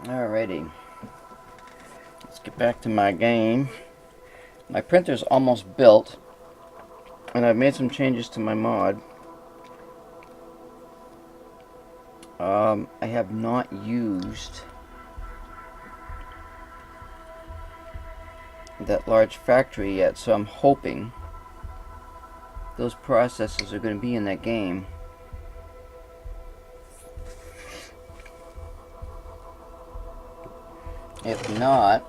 Alrighty, let's get back to my game. My printer's almost built, and I've made some changes to my mod. I have not used that large factory yet, so I'm hoping those processes are going to be in that game. If not,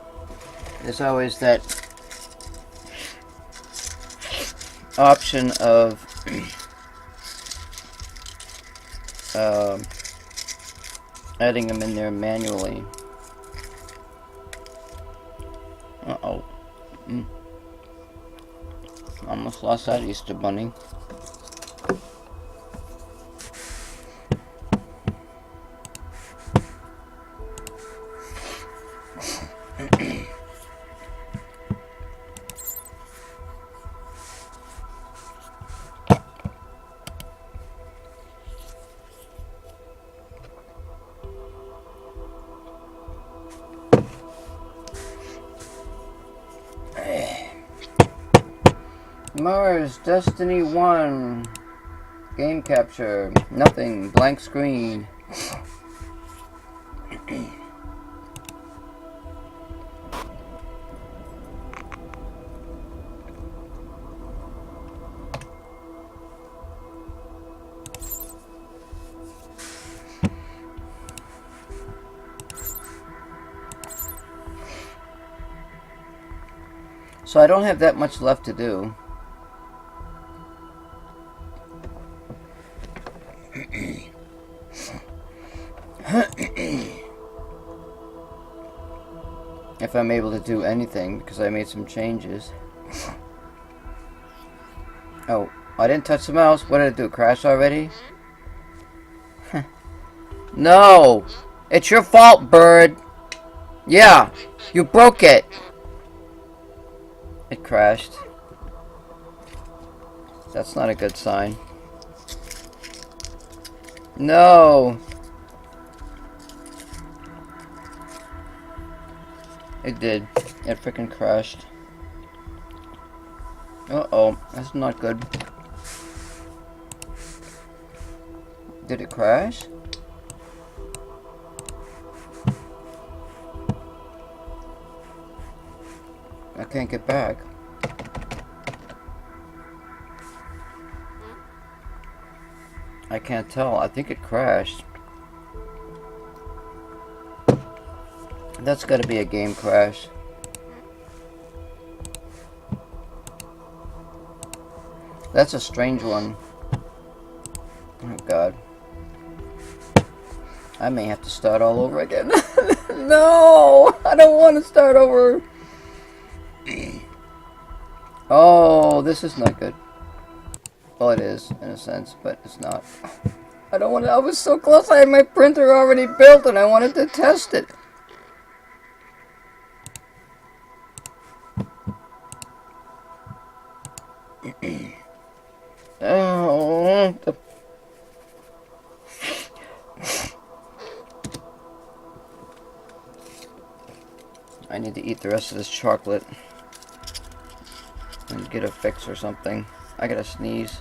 there's always that option of adding them in there manually. Uh-oh. Almost lost that Easter bunny. Mars, Destiny 1. Game capture. Nothing. Blank screen. So I don't have that much left to do. If I'm able to do anything, because I made some changes. Oh, I didn't touch the mouse. What did it do? Crash already? No! It's your fault, bird! Yeah! You broke it! It crashed. That's not a good sign. No! It did. It freaking crashed. Uh-oh. That's not good. Did it crash? I can't get back. I can't tell. I think it crashed. That's gotta be a game crash. That's a strange one. Oh god. I may have to start all over again. No! I don't want to start over. Oh, this is not good. Well, it is, in a sense, but it's not. I don't want to. I was so close. I had my printer already built and I wanted to test it. Oh. I need to eat the rest of this chocolate and get a fix or something. I gotta sneeze.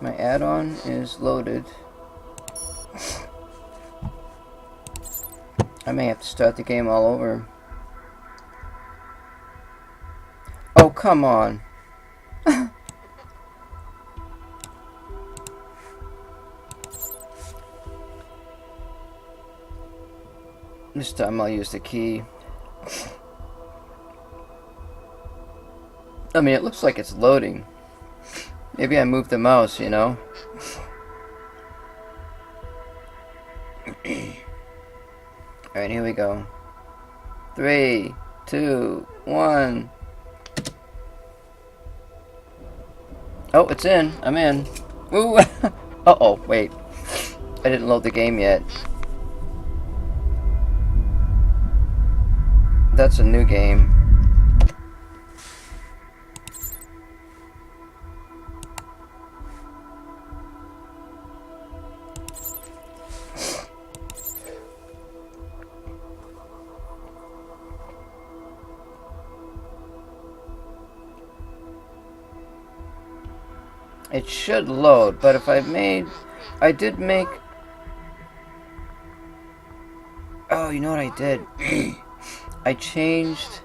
My add-on is loaded. I may have to start the game all over. Oh, come on. This time I'll use the key. I mean, it looks like it's loading. Maybe I moved the mouse, you know? Alright, here we go. 3, 2, 1. Oh, it's in. I'm in. Ooh. Uh-oh, wait. I didn't load the game yet. That's a new game. It should load, but if I did make... Oh, you know what I did? I changed...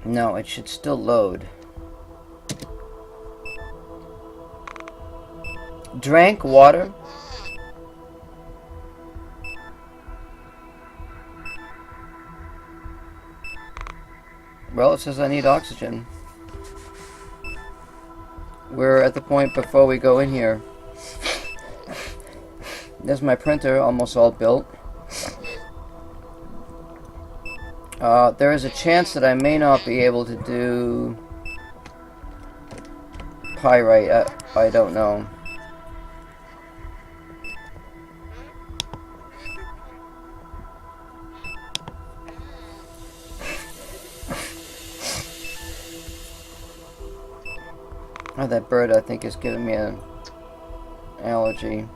No, it should still load. Drank water. Well, it says I need oxygen. We're at the point before we go in here. There's my printer, almost all built. There is a chance that I may not be able to do pyrite. I don't know. Oh, that bird I think is giving me an allergy.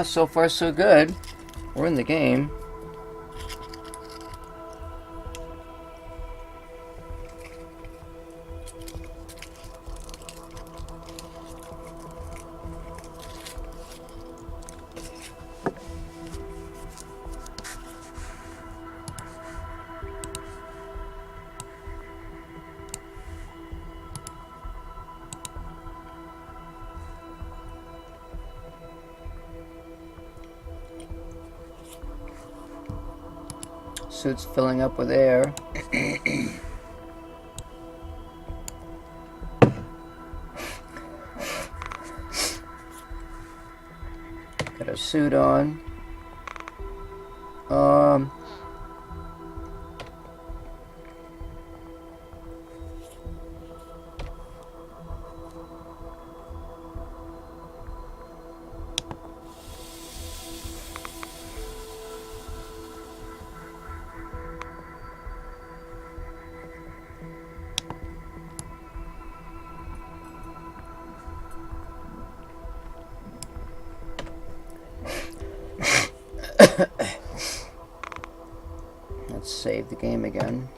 So far so good. We're in the game. Suit's filling up with air. Got a suit on. Let's save the game again.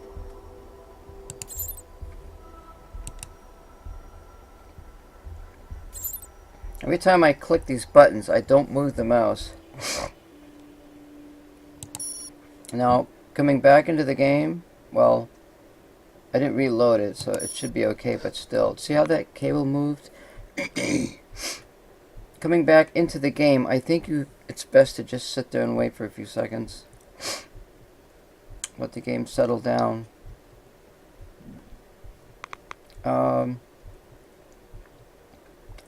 Every time I click these buttons, I don't move the mouse. Now, coming back into the game, well, I didn't reload it, so it should be okay, but still. See how that cable moved? Coming back into the game, I think it's best to just sit there and wait for a few seconds. Let the game settle down.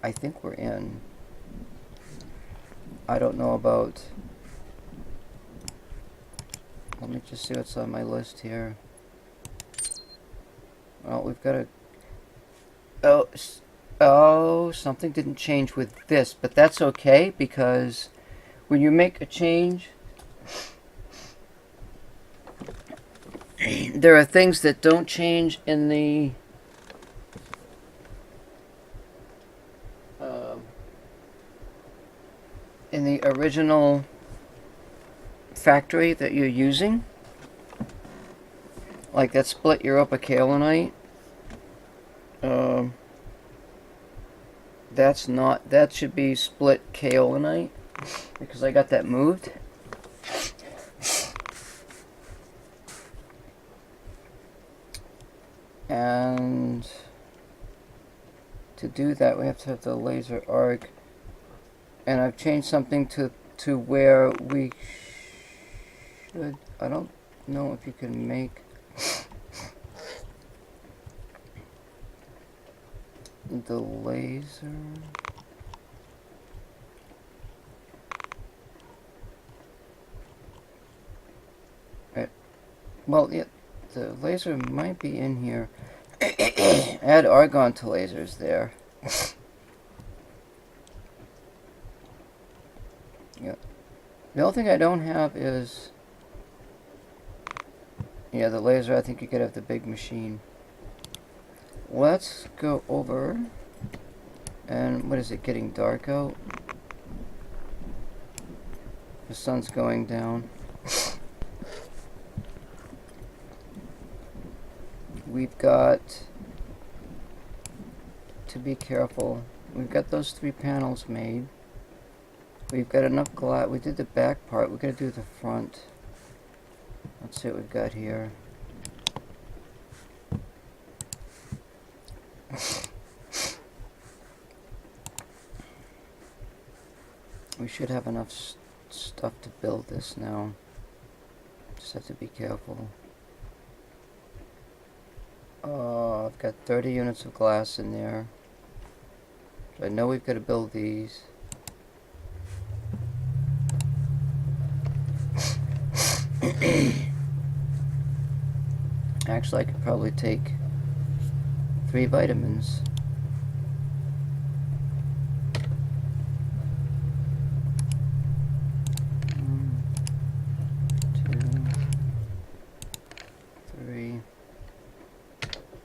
I think we're in. I don't know about... Let me just see what's on my list here. Well, we've got a... Oh, something didn't change with this, but that's okay, because when you make a change, there are things that don't change in the original factory that you're using. Like that split Europa kaolinite. That's not, that should be split kaolinite, because I got that moved. And to do that, we have to have the laser arc. And I've changed something to where we should, I don't know if you can make the laser. Well, yeah, the laser might be in here. Add argon to lasers there. Yeah. The only thing I don't have is... Yeah, the laser, I think you could have the big machine. Let's go over... And what is it, getting dark out? The sun's going down. we've got to be careful. We've got those 3 panels made. We've got enough glass. We did the back part. We're going to do the front. Let's see what we've got here. We should have enough stuff to build this now. Just have to be careful. I've got 30 units of glass in there. So I know we've got to build these. Actually, I could probably take 3 vitamins.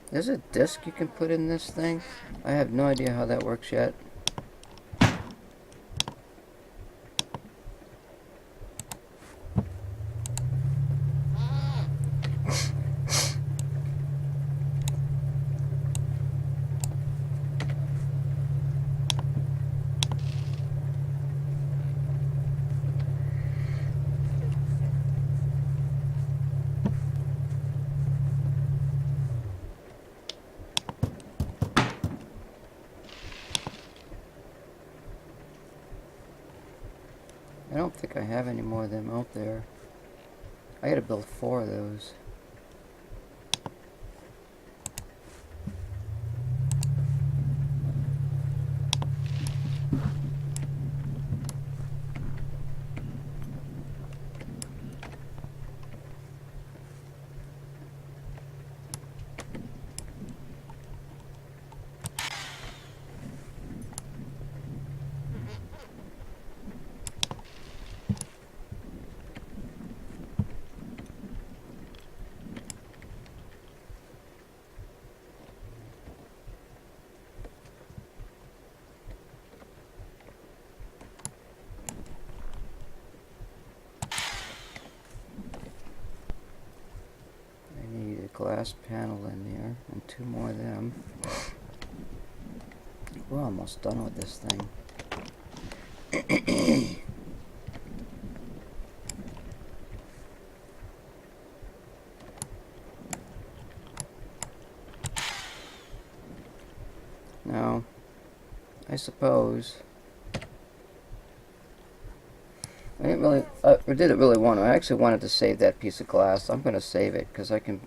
There's a disc you can put in this thing. I have no idea how that works yet. I don't think I have any more of them out there. I gotta build 4 of those. Glass panel in there and 2 more of them. We're almost done with this thing. Now, I suppose I didn't really want to. I actually wanted to save that piece of glass. I'm going to save it because I can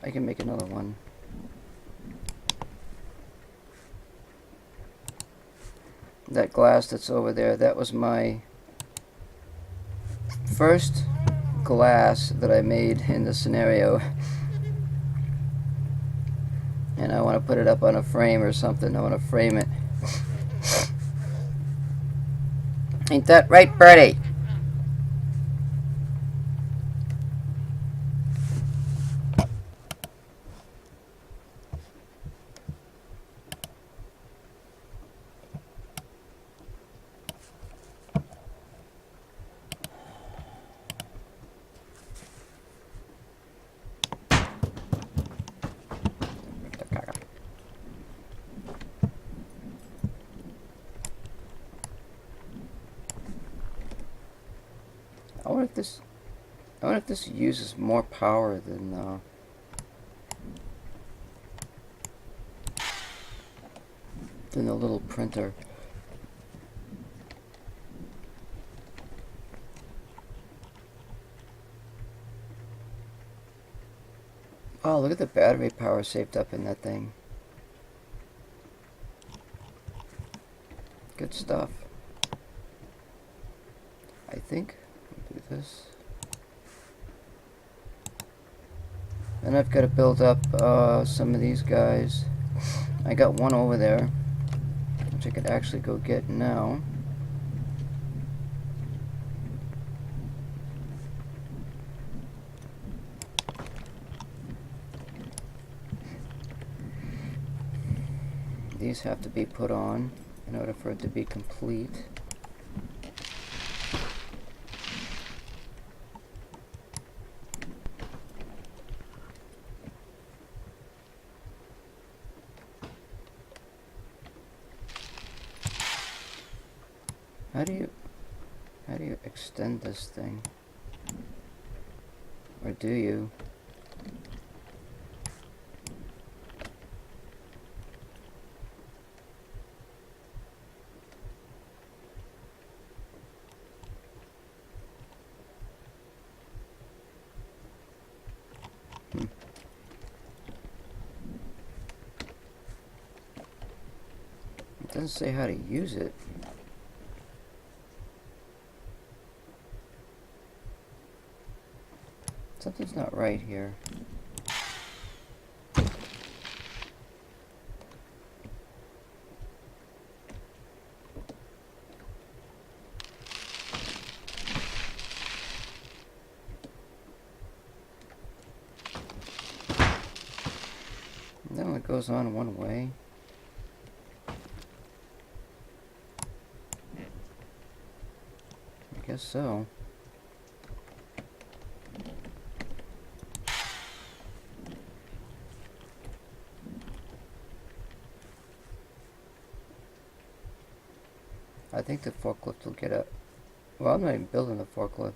make another one. That glass that's over there, that was my first glass that I made in the scenario. And I want to put it up on a frame or something. I want to frame it. Ain't that right, Birdie? I wonder if this uses more power than the little printer. Oh, look at the battery power saved up in that thing. Good stuff. I think I'll do this. Then I've got to build up some of these guys. I got one over there, which I could actually go get now. These have to be put on in order for it to be complete. How do you extend this thing? Or do you? It doesn't say how to use it. Something's not right here. It only goes on one way. I guess so. I think the forklift will get up. Well, I'm not even building the forklift.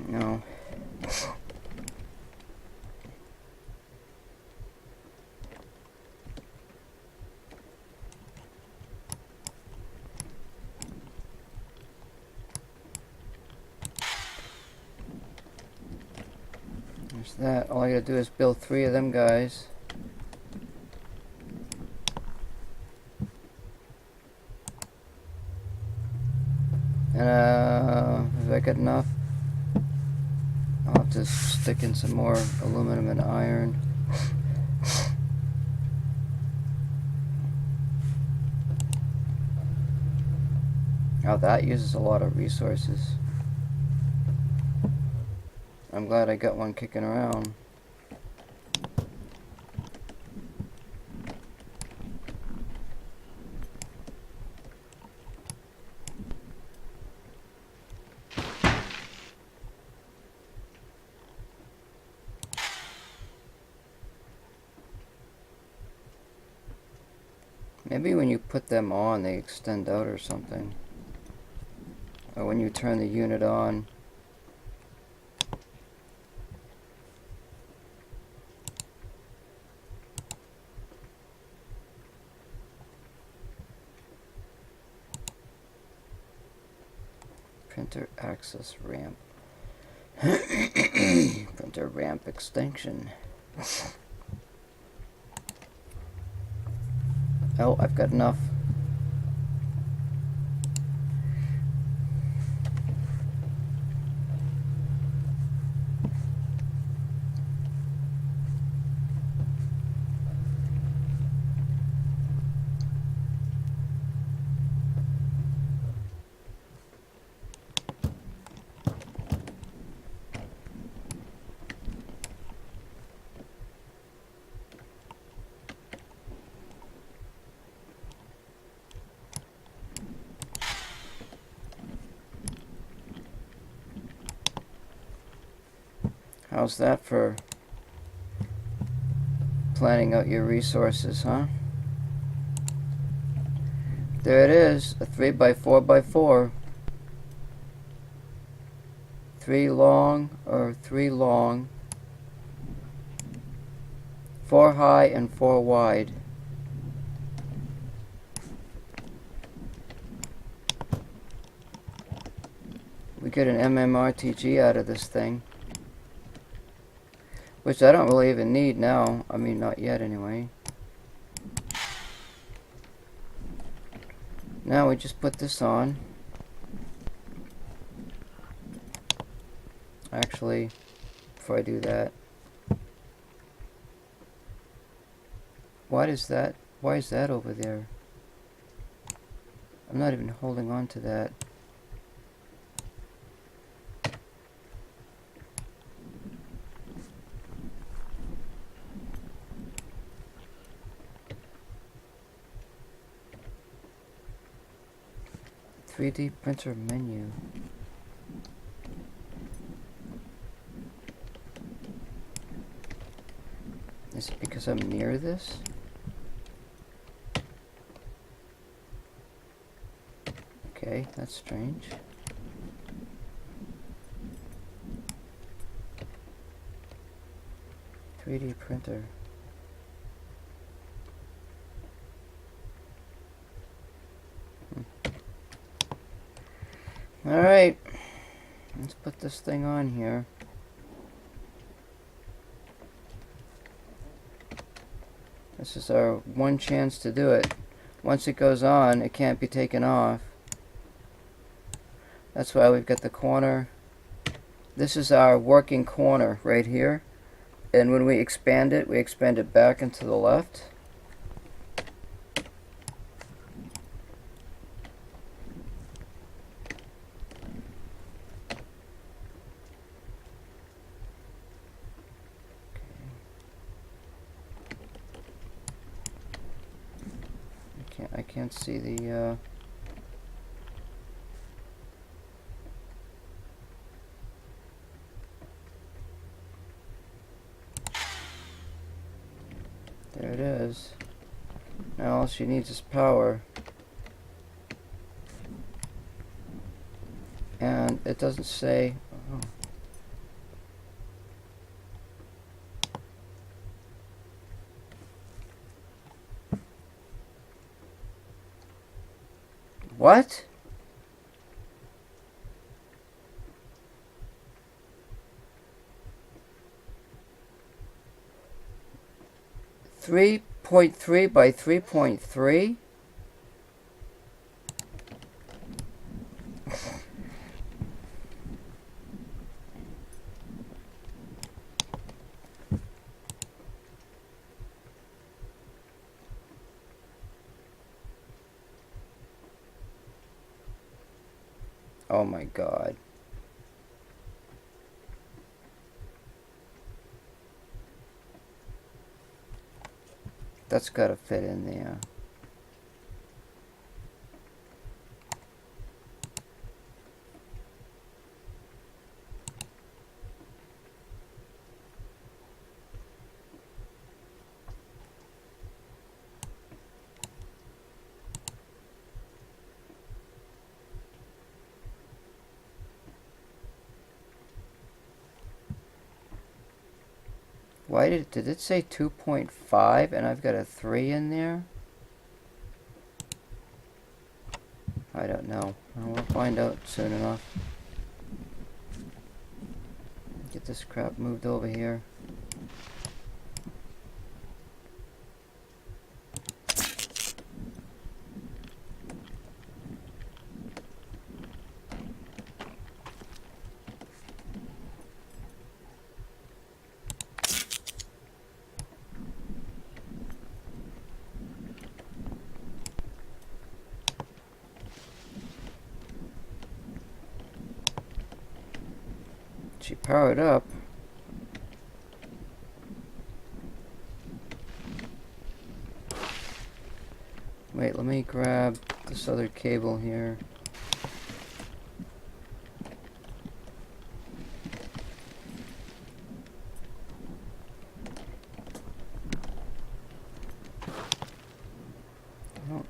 No. There's that. All I gotta do is build 3 of them guys. And have I got enough? I'll have to stick in some more aluminum and iron. Oh, that uses a lot of resources. I'm glad I got one kicking around. Maybe when you put them on, they extend out or something. Or when you turn the unit on. Printer access ramp. Printer ramp extension. Oh, I've got enough. How's that for planning out your resources, huh? There it is, a 3x4x4. 3 long, or 3 long, 4 high and 4 wide. We get an MMRTG out of this thing. Which I don't really even need now. I mean, not yet anyway. Now we just put this on. Actually, before I do that, why is that over there? I'm not even holding on to that. "3D printer menu." Is it because I'm near this? Okay, that's strange. "3D printer." Alright, let's put this thing on here. This is our one chance to do it. Once it goes on, it can't be taken off. That's why we've got the corner. This is our working corner right here. And when we expand it back and to the left. I can't see the there it is. Now all she needs is power. And it doesn't say, oh. What? .3 by 3.3? Oh my God. That's gotta fit in there. Why did it say 2.5 and I've got a 3 in there? I don't know. We'll find out soon enough. Get this crap moved over here. She powered up. Wait, let me grab this other cable here. Oh.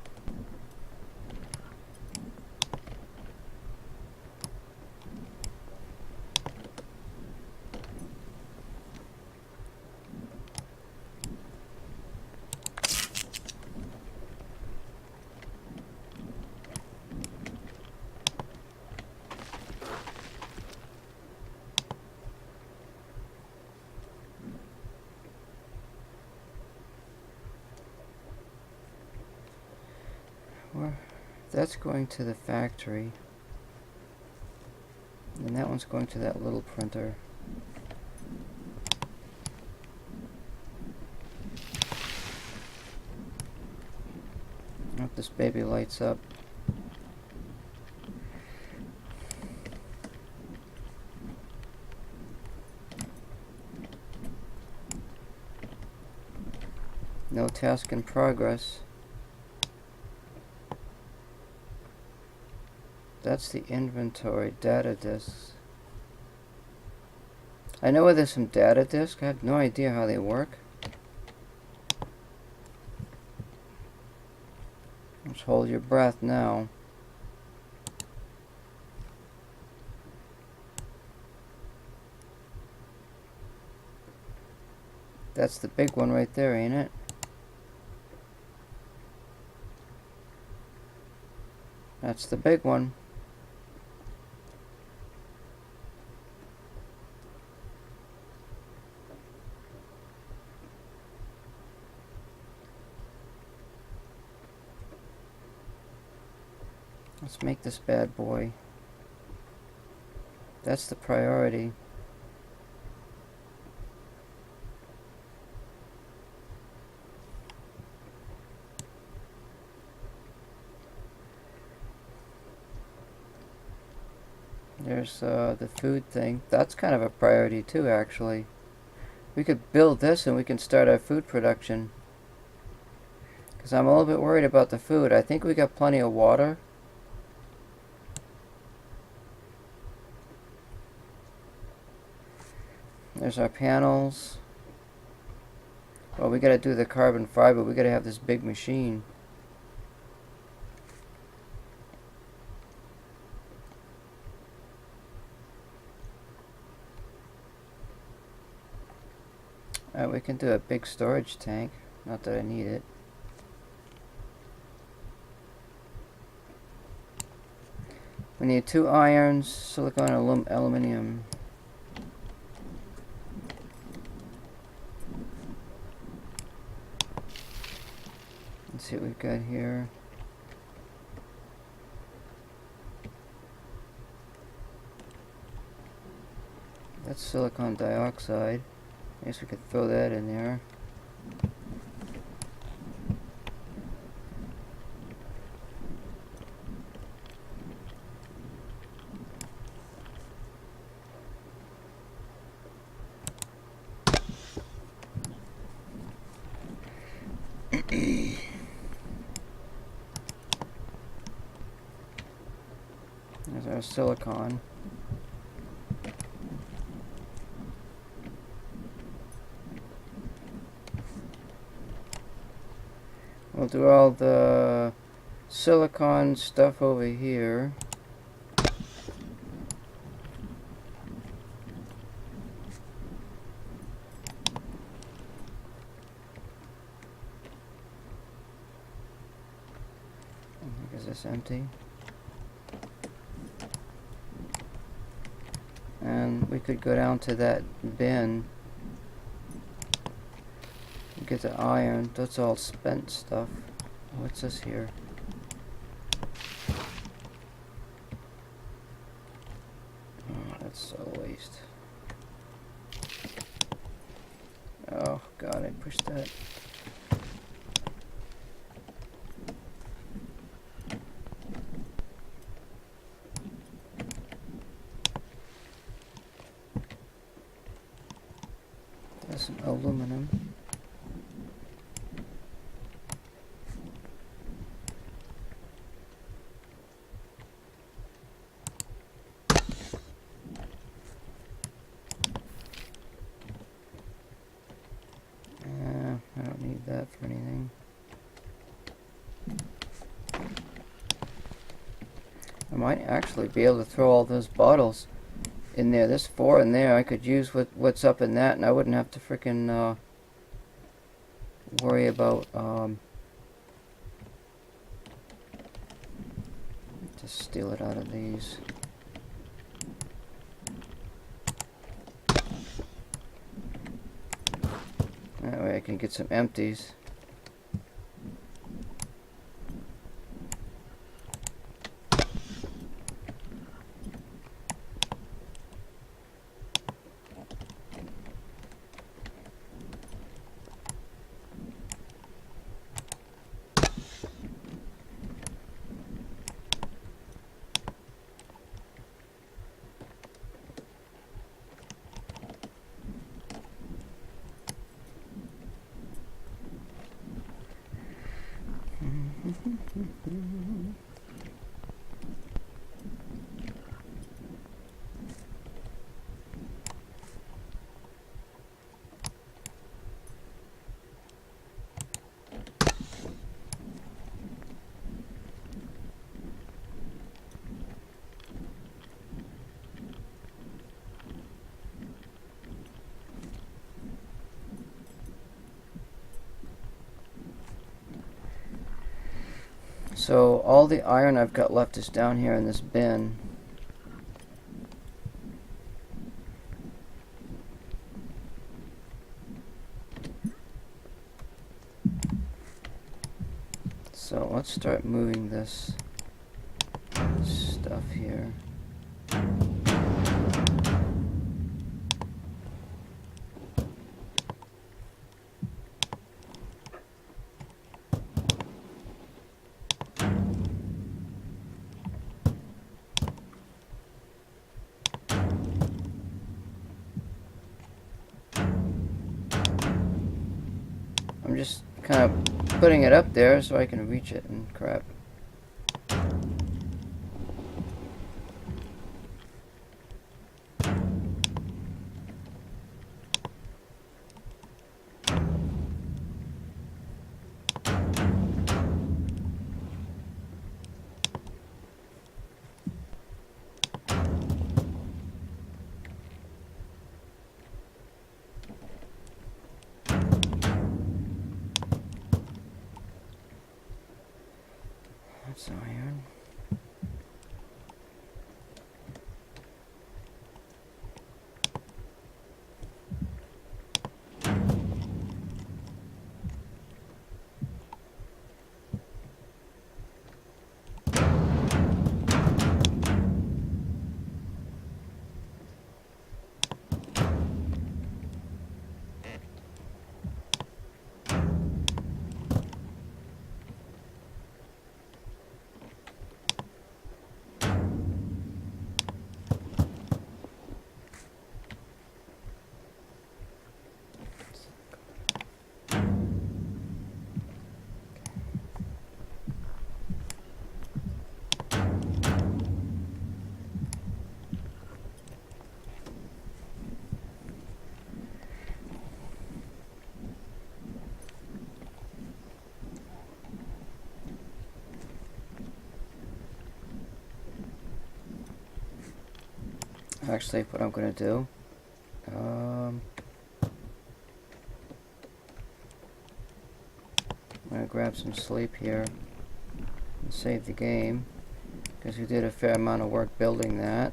That's going to the factory. And that one's going to that little printer. I hope this baby lights up. No task in progress. That's the inventory, data disks. I know where there's some data disks. I have no idea how they work. Just hold your breath now. That's the big one right there, ain't it? That's the big one. Let's make this bad boy. That's the priority. There's the food thing. That's kind of a priority too, actually. We could build this and we can start our food production. Because I'm a little bit worried about the food. I think we got plenty of water. There's our panels. Well, we gotta do the carbon fiber. We gotta have this big machine. We can do a big storage tank. Not that I need it. We need 2 irons, silicon, aluminum. Let's see what we've got here. That's silicon dioxide. I guess we could throw that in there. There's our silicon. We'll do all the silicon stuff over here. Is this empty? And we could go down to that bin. Get the iron. That's all spent stuff. What's this here? Oh, that's so waste. Oh god, I pushed that. There's some aluminum. I don't need that for anything. I might actually be able to throw all those bottles in there. There's 4 in there. I could use what's up in that, and I wouldn't have to frickin' worry about just steal it out of these. That way I can get some empties. So all the iron I've got left is down here in this bin. So let's start moving this stuff here. I'm just kind of putting it up there so I can reach it and crap. That's iron. Actually, what I'm going to do, I'm going to grab some sleep here and save the game, because we did a fair amount of work building that.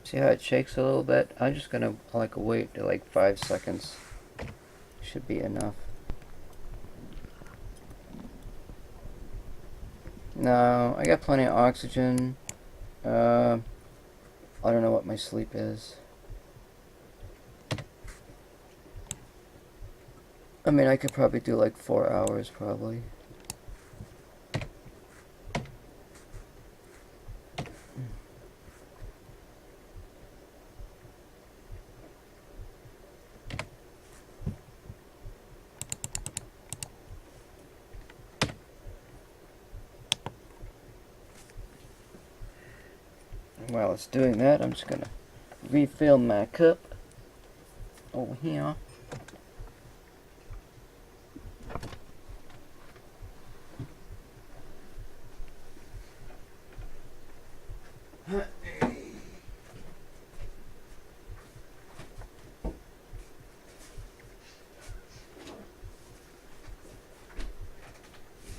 See how it shakes a little bit? I'm just gonna wait to like 5 seconds. Should be enough. No, I got plenty of oxygen. I don't know what my sleep is. I mean, I could probably do like 4 hours probably. While it's doing that, I'm just gonna refill my cup over here.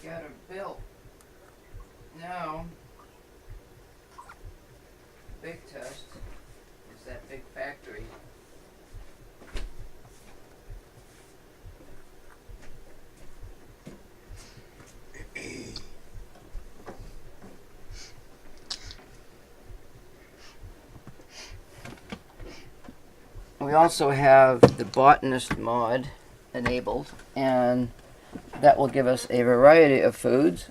Got her built. Now, big test is that big factory. We also have the botanist mod enabled, and that will give us a variety of foods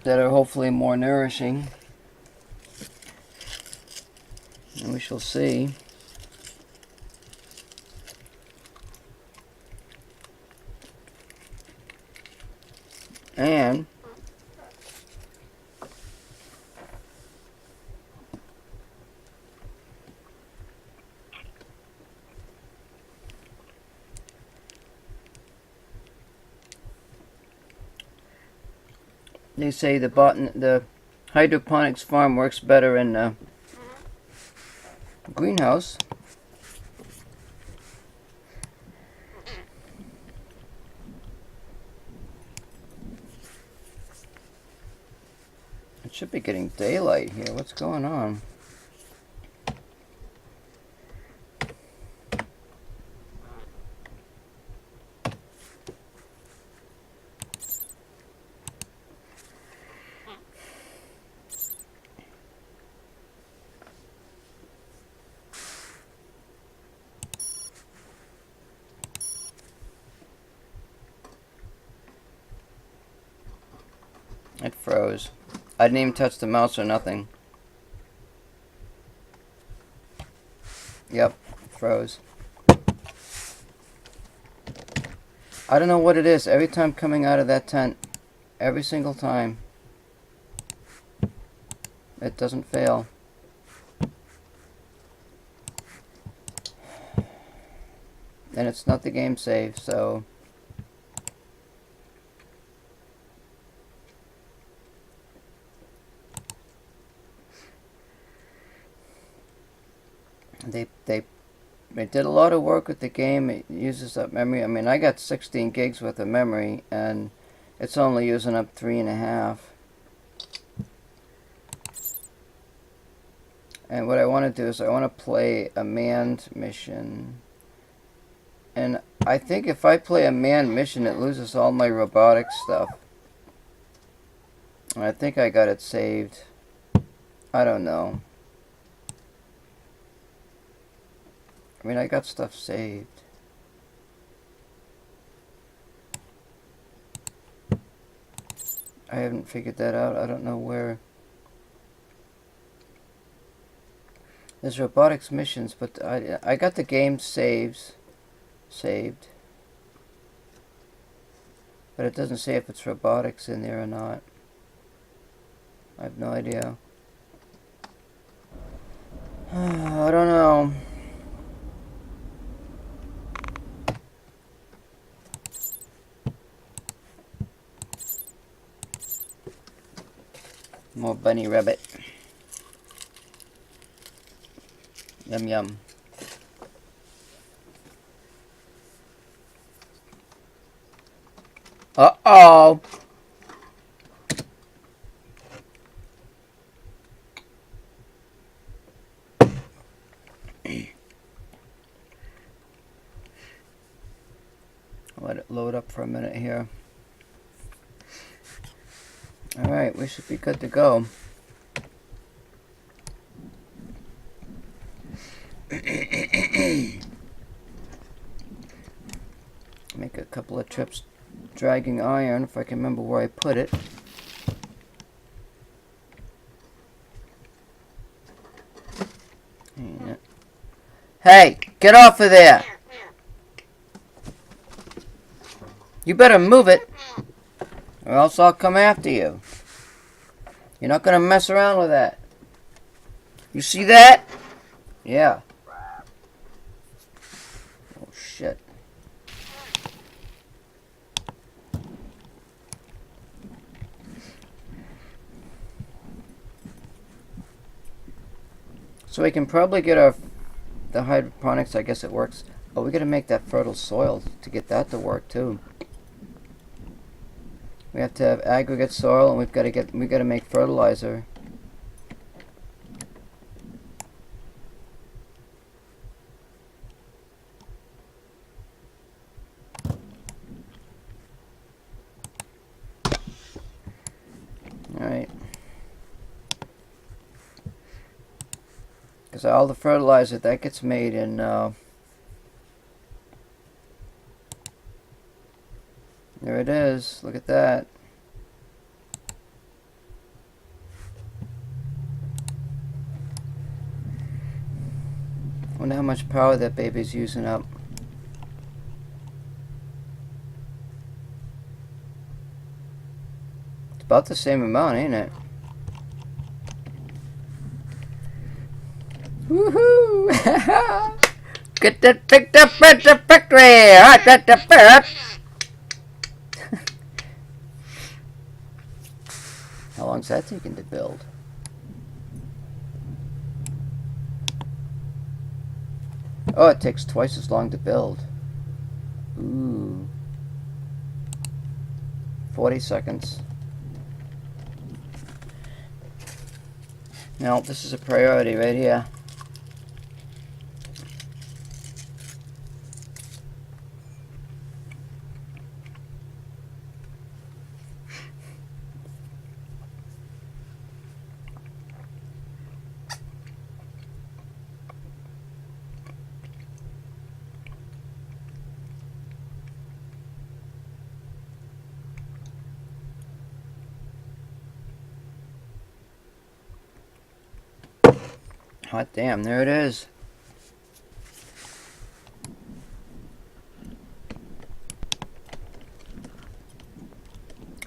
that are hopefully more nourishing, and we shall see. And They say the hydroponics farm works better in greenhouse. It should be getting daylight here. What's going on? It froze. I didn't even touch the mouse or nothing. Yep, froze. I don't know what it is. Every time coming out of that tent, every single time, it doesn't fail. And it's not the game save, so... They did a lot of work with the game. It uses up memory. I mean, I got 16 gigs worth of memory, and it's only using up 3.5. And what I want to do is I want to play a manned mission. And I think if I play a manned mission, it loses all my robotics stuff. And I think I got it saved. I don't know. I mean, I got stuff saved. I haven't figured that out. I don't know where. There's robotics missions, but I got the game saved. But it doesn't say if it's robotics in there or not. I have no idea. I don't know. More bunny rabbit. Yum yum. Uh-oh. Let it load up for a minute here. Alright, we should be good to go. Make a couple of trips dragging iron if I can remember where I put it. Hey, get off of there! You better move it, or else I'll come after you. You're not gonna mess around with that. You see that? Yeah. Oh shit. So we can probably get the hydroponics, I guess it works. Oh, we gotta make that fertile soil to get that to work too. We have to have aggregate soil, and we gotta make fertilizer. Alright. Because all the fertilizer that gets made in there it is. Look at that. Wonder how much power that baby's using up. It's about the same amount, ain't it? Woohoo! Get that picked up at the factory! How long's that taking to build? Oh, it takes twice as long to build. Ooh. 40 seconds. Now, this is a priority right here. Hot damn, there it is.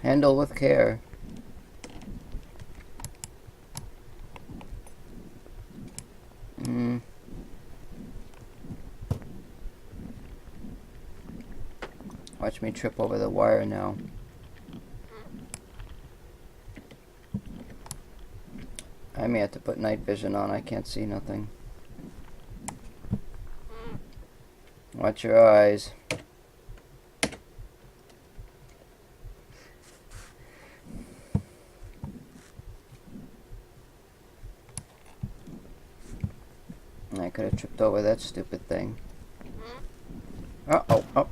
Handle with care. Watch me trip over the wire now. I may have to put night vision on. I can't see nothing. Watch your eyes. I could have tripped over that stupid thing. Uh-oh. Oh.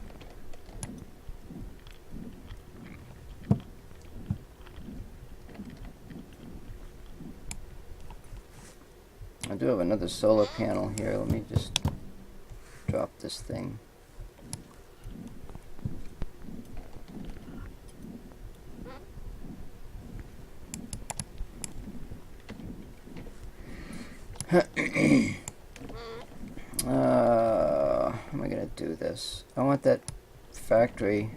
I do have another solar panel here. Let me just drop this thing. How am I gonna do this? I want that factory.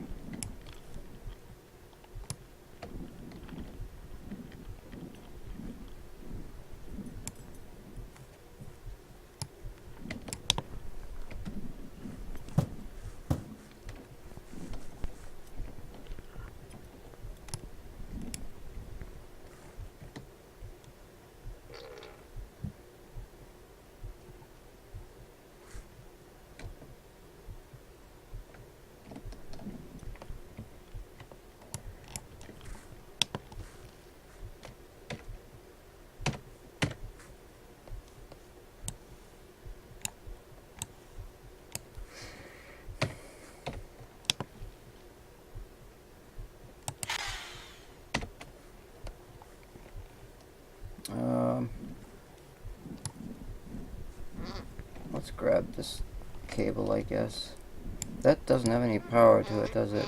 Let's grab this cable, I guess. That doesn't have any power to it, does it?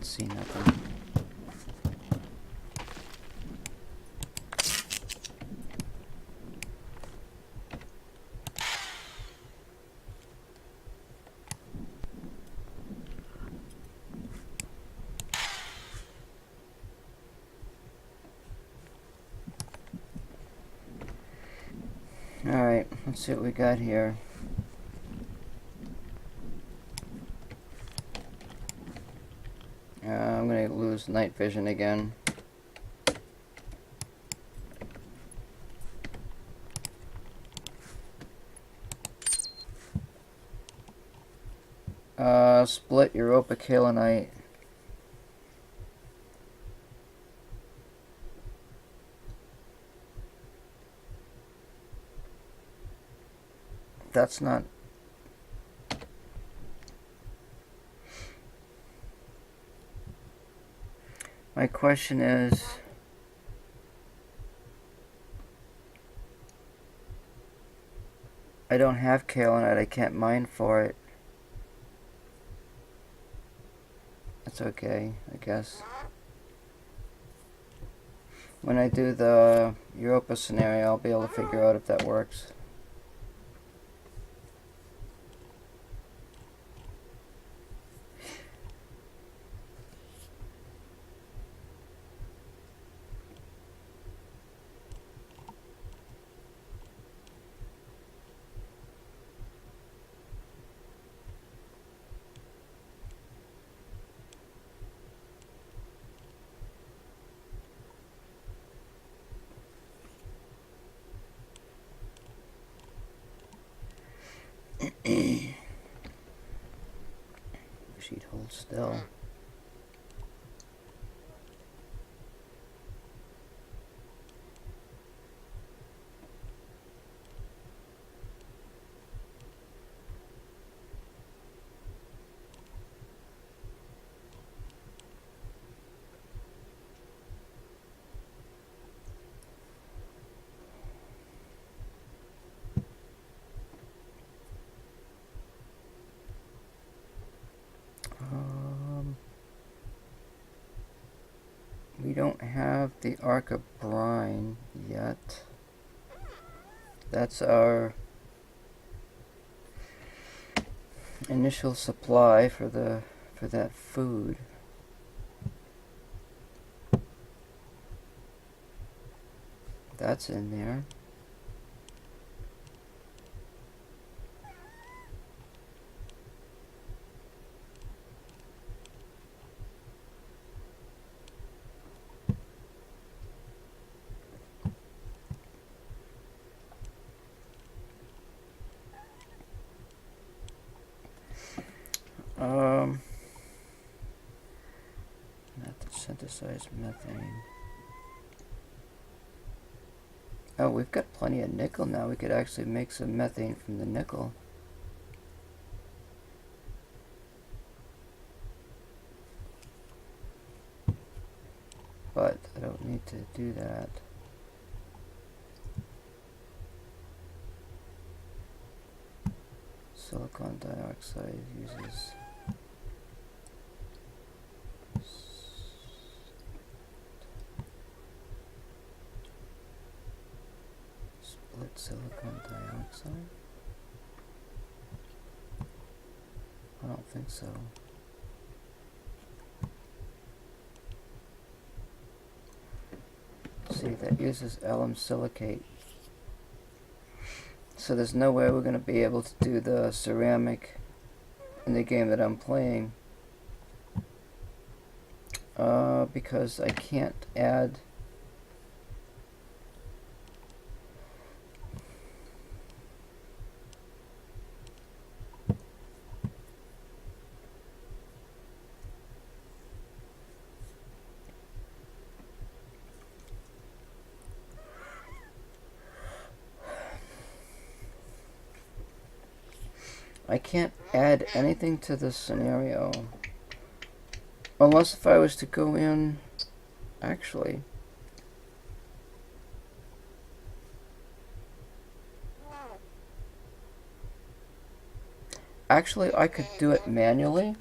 See nothing. Alright, let's see what we got here. I'm gonna lose night vision again. Split Europa Kaolinite. That's not... My question is... I don't have kaolinite. I can't mine for it. That's okay, I guess. When I do the Europa scenario, I'll be able to figure out if that works. She'd hold still. We don't have the Ark of Brine yet. That's our initial supply for that food. That's in there. Synthesize methane. Oh, we've got plenty of nickel now. We could actually make some methane from the nickel. But I don't need to do that. Silicon dioxide uses split silicon dioxide? I don't think so. See, that uses alum silicate. So there's no way we're going to be able to do the ceramic in the game that I'm playing. Because I can't add anything to this scenario. Unless if I was to go in, actually. Actually, I could do it manually.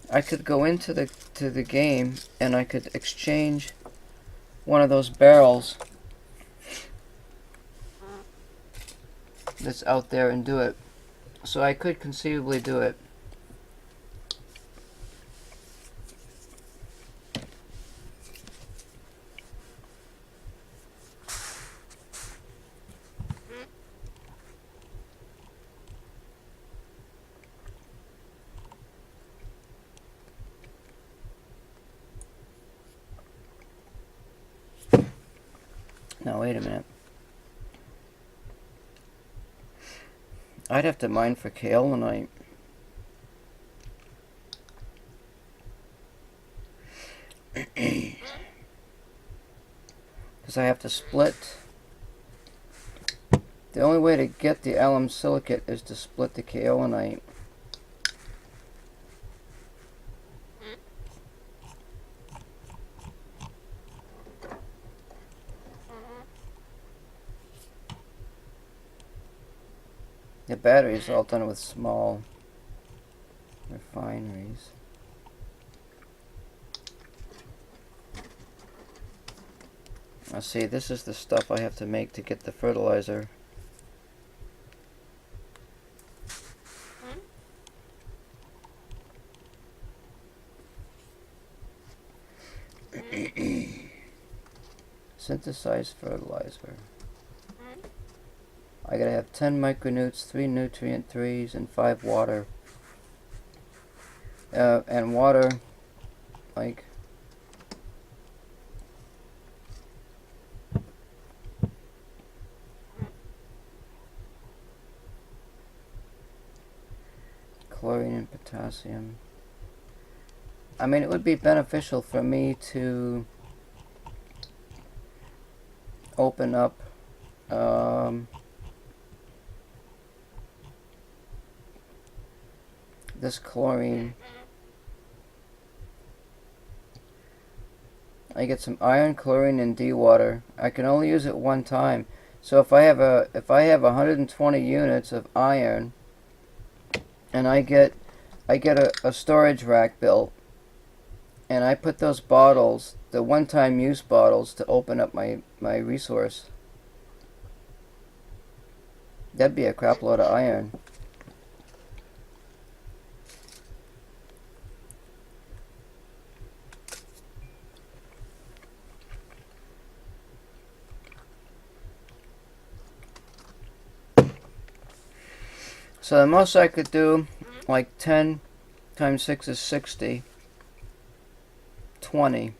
I could go into the game and I could exchange one of those barrels that's out there and do it. So I could conceivably do it. Now wait a minute. I'd have to mine for kaolinite. Because I have to split. The only way to get the alum silicate is to split the kaolinite. The battery is all done with small refineries. Now see, this is the stuff I have to make to get the fertilizer. Synthesized fertilizer. I gotta have 10 micronewts, 3 nutrient 3s, and 5 water. And water, like... chlorine and potassium. I mean, it would be beneficial for me to open up this chlorine. I get some iron, chlorine, and D water. I can only use it one time. So if I have 120 units of iron, and I get a storage rack built, and I put those bottles, the one-time use bottles, to open up my resource. That'd be a crap load of iron. So the most I could do, like 10 times 6 is 60. 20.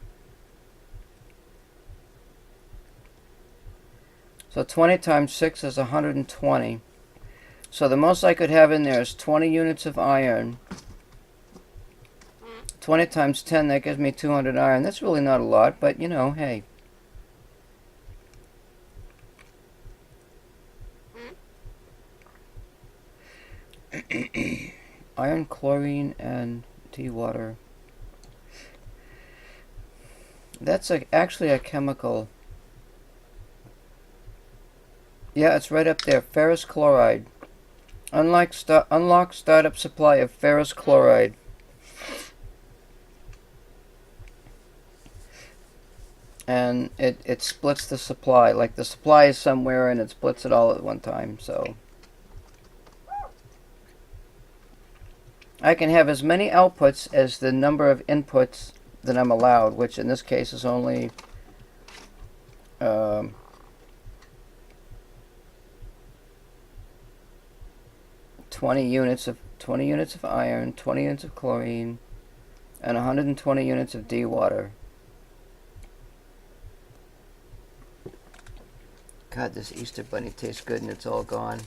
So 20 times 6 is 120. So the most I could have in there is 20 units of iron. 20 times 10, that gives me 200 iron. That's really not a lot, but you know, hey. Iron, chlorine, and tea water. That's actually a chemical. Yeah, it's right up there. Ferrous chloride. Unlock startup supply of ferrous chloride. And it splits the supply. Like the supply is somewhere and it splits it all at one time, so. I can have as many outputs as the number of inputs that I'm allowed, which in this case is only 20 units of iron, 20 units of chlorine, and 120 units of D water. God, this Easter bunny tastes good and it's all gone.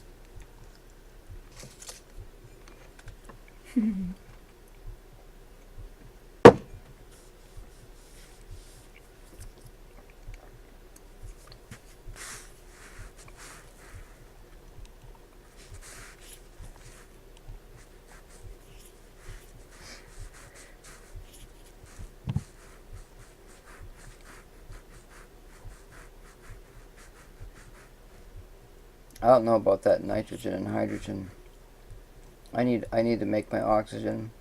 I don't know about that nitrogen and hydrogen. I need to make my oxygen.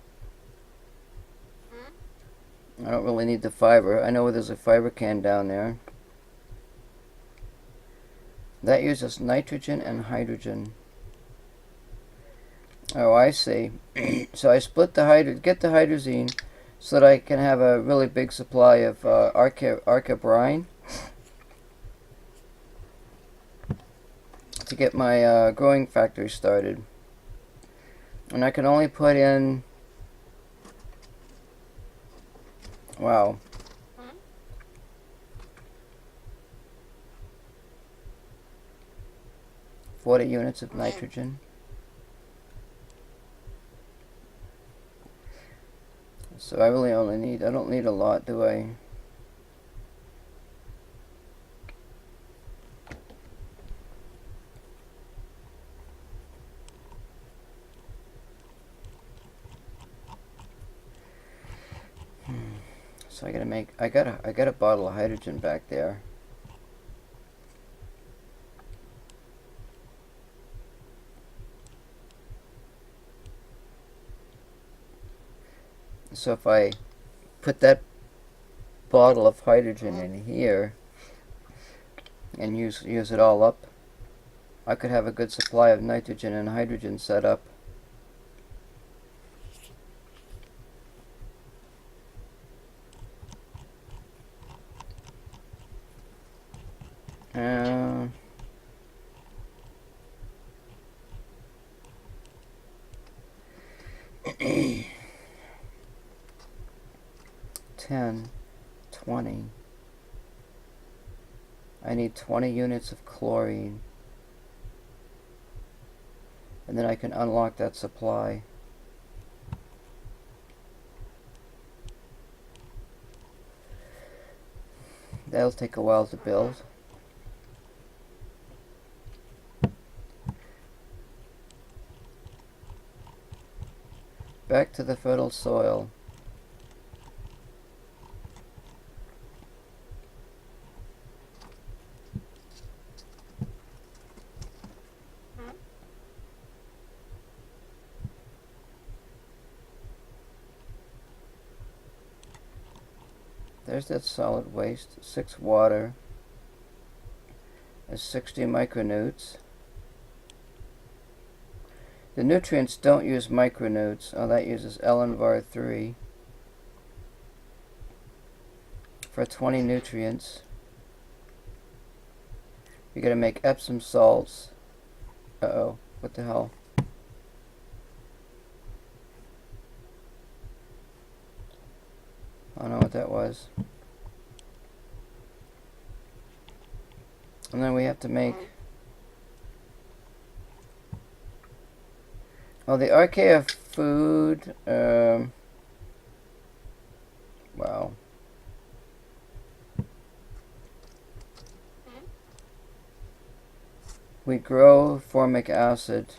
I don't really need the fiber. I know there's a fiber can down there. That uses nitrogen and hydrogen. Oh, I see. So I split the get the hydrazine so that I can have a really big supply of arca brine to get my growing factory started. And I can only put in, wow, 40 units of nitrogen. So I really only need, I don't need a lot, do I? So I gotta make, I got a bottle of hydrogen back there. So if I put that bottle of hydrogen in here and use it all up, I could have a good supply of nitrogen and hydrogen set up. Uh, 10, 20. I need 20 units of chlorine. And then I can unlock that supply. That'll take a while to build. Back to the fertile soil. There's that solid waste. 6 water. There's 60 micronewts. The nutrients don't use micronewts. Oh, that uses LNVAR 3 for 20 nutrients. You're gonna make Epsom salts. Uh-oh, what the hell? I don't know what that was. And then we have to make... Oh, the Archaea food, wow. We grow formic acid.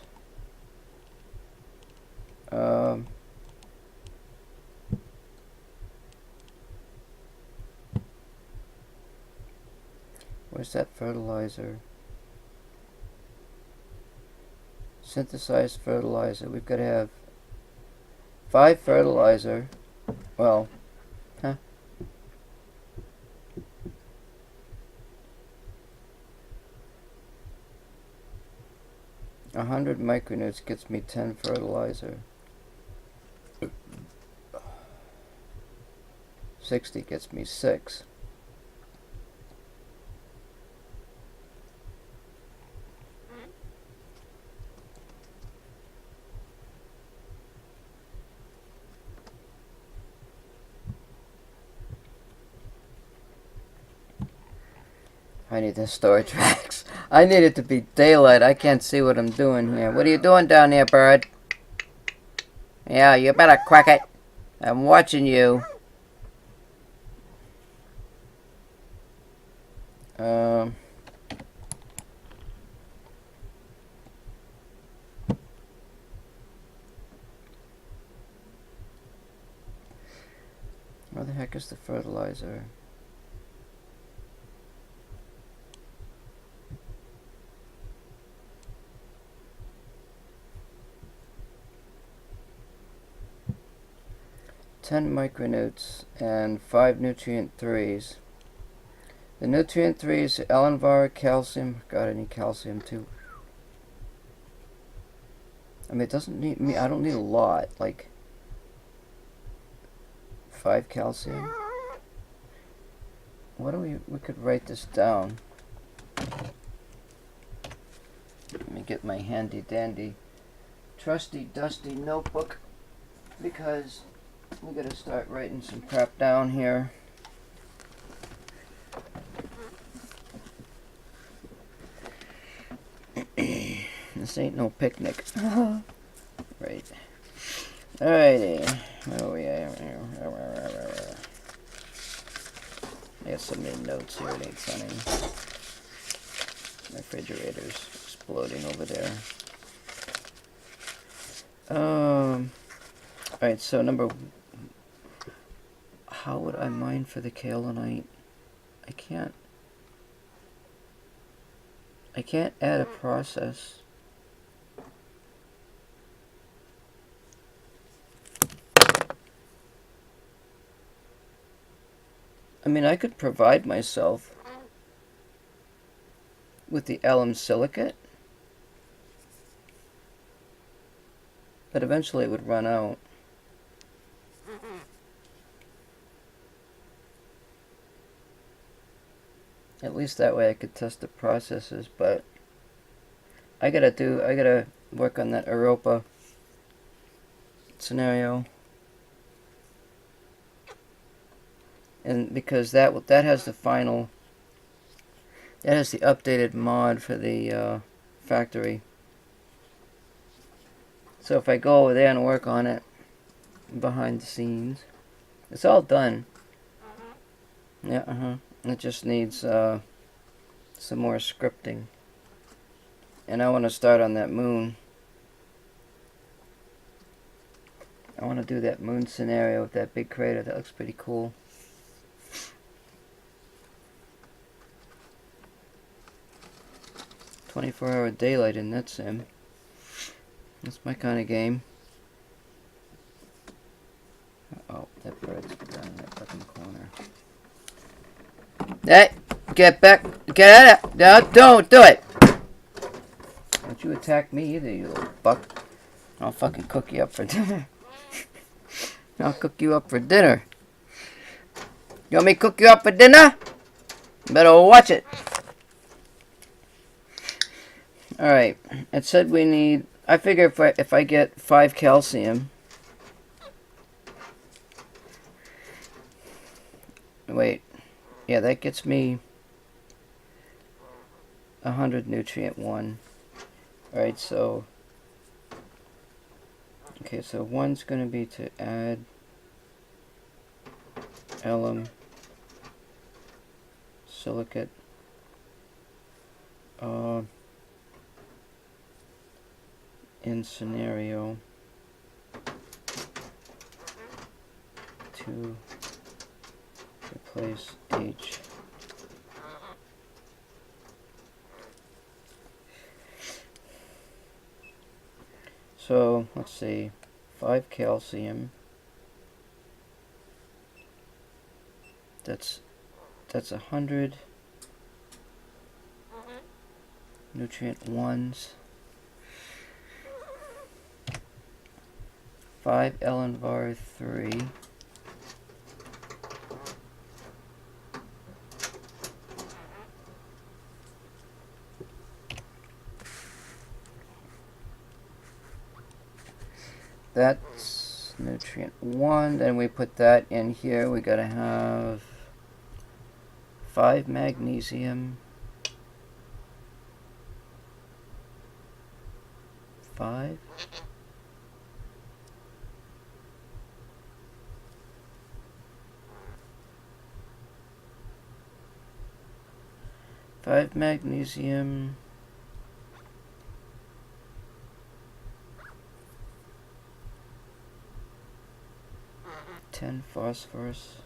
Where's that fertilizer? Synthesized fertilizer. We've got to have 5 fertilizer. Well, 100 micronewts gets me 10 fertilizer. 60 gets me 6. I need the storage racks. I need it to be daylight. I can't see what I'm doing here. What are you doing down there, bird? Yeah, you better quack it. I'm watching you. Where the heck is the fertilizer? Ten micronewts and 5 nutrient 3s. The nutrient 3s, LNVAR, calcium. God, I need calcium too. I mean, it doesn't need me. I don't need a lot. Like 5 calcium. What do we could write this down. Let me get my handy dandy trusty dusty notebook, because we gotta start writing some crap down here. This ain't no picnic. Right. Alrighty. Where are we at? I got so many notes here, it ain't funny. My refrigerator's exploding over there. Alright, so how would I mine for the kaolinite? I can't add a process. I mean, I could provide myself with the alum silicate, but eventually it would run out. At least that way I could test the processes, but I gotta work on that Europa scenario. And because that has the final, that has the updated mod for the factory. So if I go over there and work on it behind the scenes, it's all done. Yeah, It just needs some more scripting. And I want to start on that moon. I want to do that moon scenario with that big crater. That looks pretty cool. "24-hour daylight" in that sim. That's my kind of game. Oh, that bird's down in that fucking corner. Hey, get back! Get out of there! No, don't do it! Don't you attack me either, you little buck. I'll fucking cook you up for dinner. I'll cook you up for dinner. You want me to cook you up for dinner? You better watch it. Alright, it said we need... I figure if I get 5 calcium... Wait. Yeah, that gets me 100 nutrient 1. Alright, so... Okay, so 1's going to be to add alum silicate. In scenario to replace H. So let's see, 5 calcium. That's 100 nutrient 1s. 5 Elenvar 3. That's nutrient 1. Then we put that in here. We gotta have 5 magnesium. 5. Five magnesium. 10 phosphorus.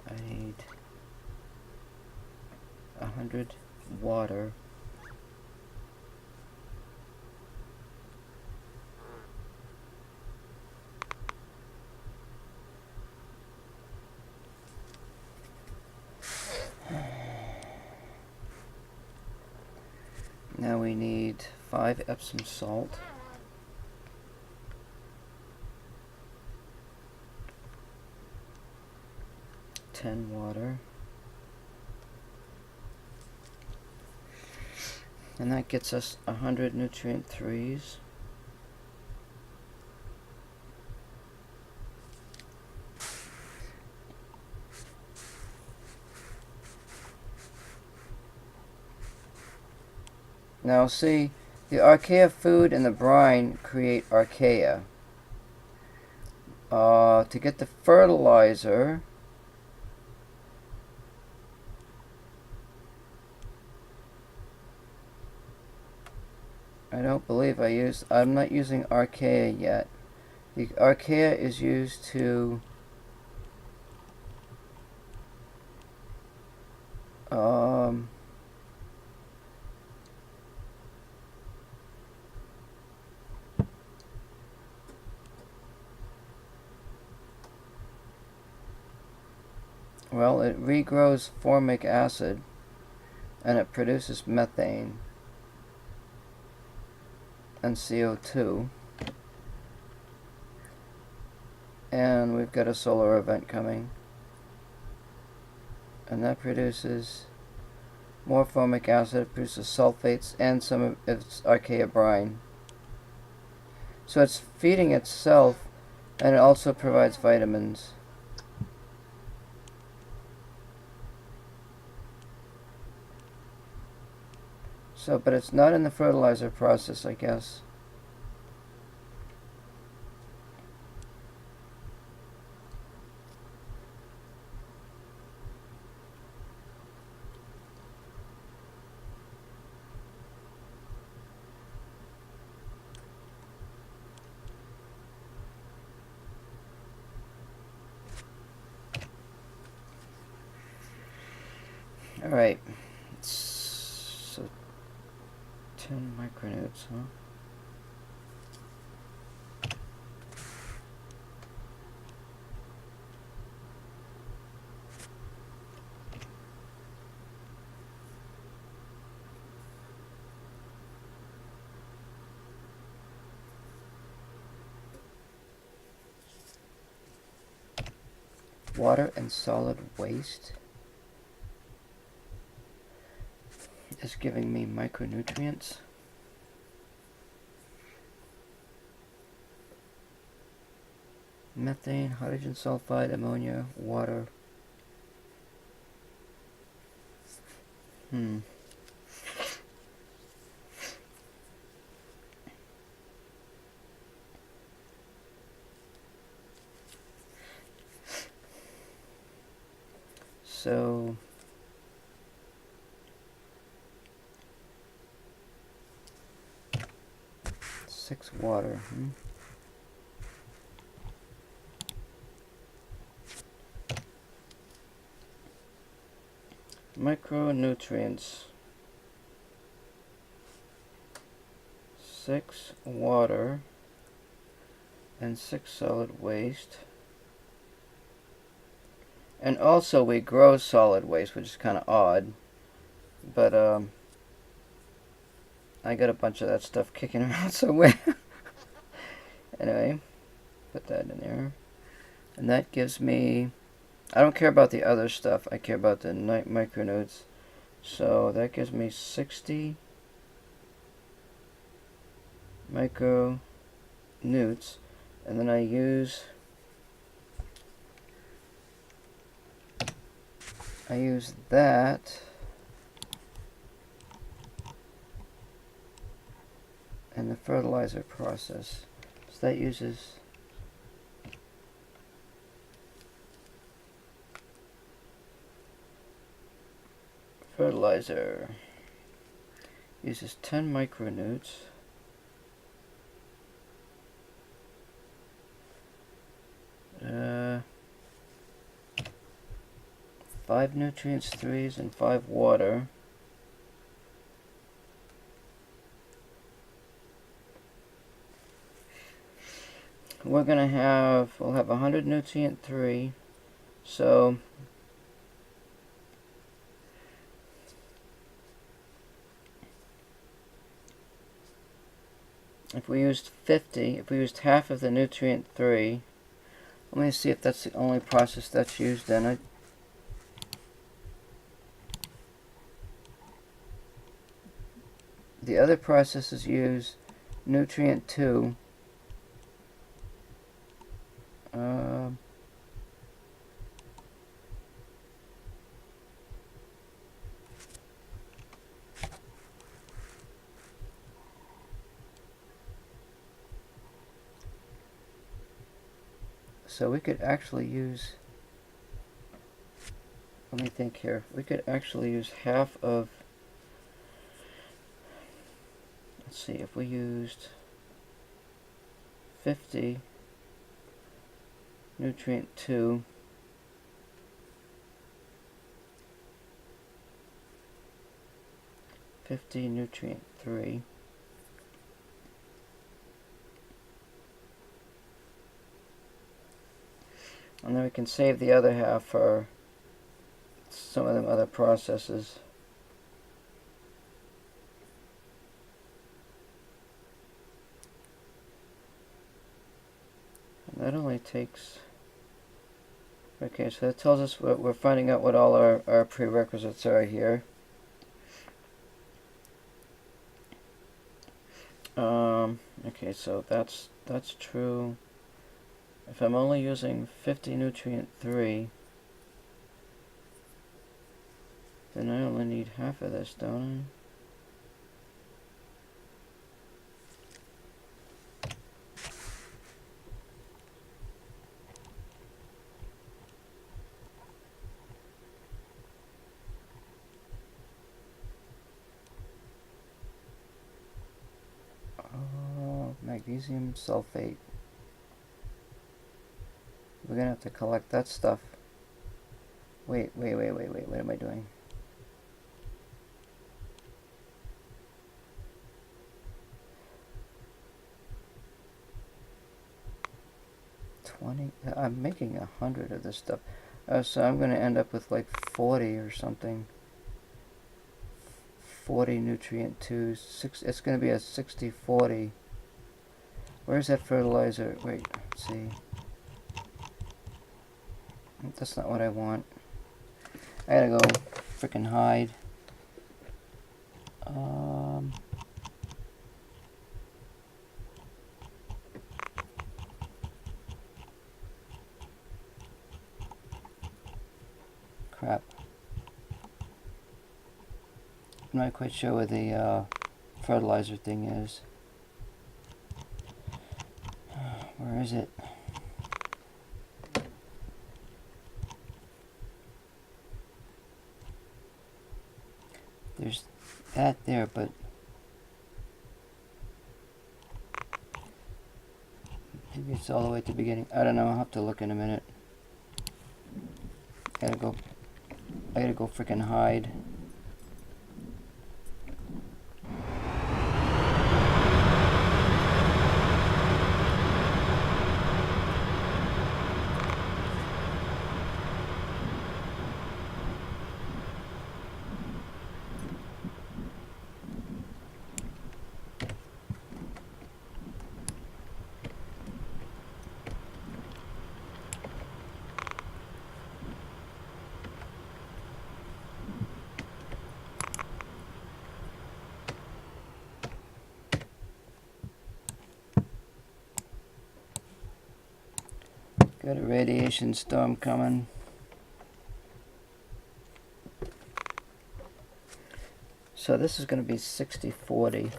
I need 100 water. Now we need 5 Epsom salt. $10 water. And that gets us 100 nutrient 3s. Now see, the archaea food and the brine create archaea. To get the fertilizer, I don't believe I'm not using archaea yet. The archaea is used to Well, it regrows formic acid and it produces methane and CO2. And we've got a solar event coming. And that produces more formic acid, it produces sulfates and some of its archaea brine. So it's feeding itself, and it also provides vitamins. So, but it's not in the fertilizer process, I guess. Alright. So, 10 micronewts, huh? Water and solid waste is giving me micronutrients. Methane, hydrogen sulfide, ammonia, water. So, six water. Micronutrients. 6 water and 6 solid waste. And also we grow solid waste, which is kind of odd. But I got a bunch of that stuff kicking around somewhere. Anyway, put that in there. And that gives me... I don't care about the other stuff. I care about the micronutrients. So that gives me 60 micronewts. And then I use that in the fertilizer process. So that uses fertilizer uses 10 micronewts. Five nutrients, 3s, and 5 water. We'll have 100 nutrient 3. So if we used half of the nutrient 3, let me see if that's the only process that's used in it. The other processes use nutrient 2. So we could actually use, let me think here, we could actually use half of, let's see, if we used 50 nutrient 2, nutrient 3, and then we can save the other half for some of them other processes. And that only takes... Okay, so that tells us what we're finding out what all our prerequisites are here. Okay, so that's true. If I'm only using 50 nutrient 3, then I only need half of this, don't I? Oh, magnesium sulfate. We're gonna have to collect that stuff. Wait, what am I doing? I'm making 100 of this stuff. So I'm gonna end up with like 40 or something. 40 nutrient 2, 6, it's gonna be a 60-40. Where's that fertilizer? Wait, let's see. That's not what I want. I gotta go frickin' hide. Crap. I'm not quite sure where the fertilizer thing is. Where is it? There's that there, but maybe it's all the way at the beginning. I don't know. I'll have to look in a minute. I gotta go frickin' hide. Got a radiation storm coming. So this is going to be 60-40.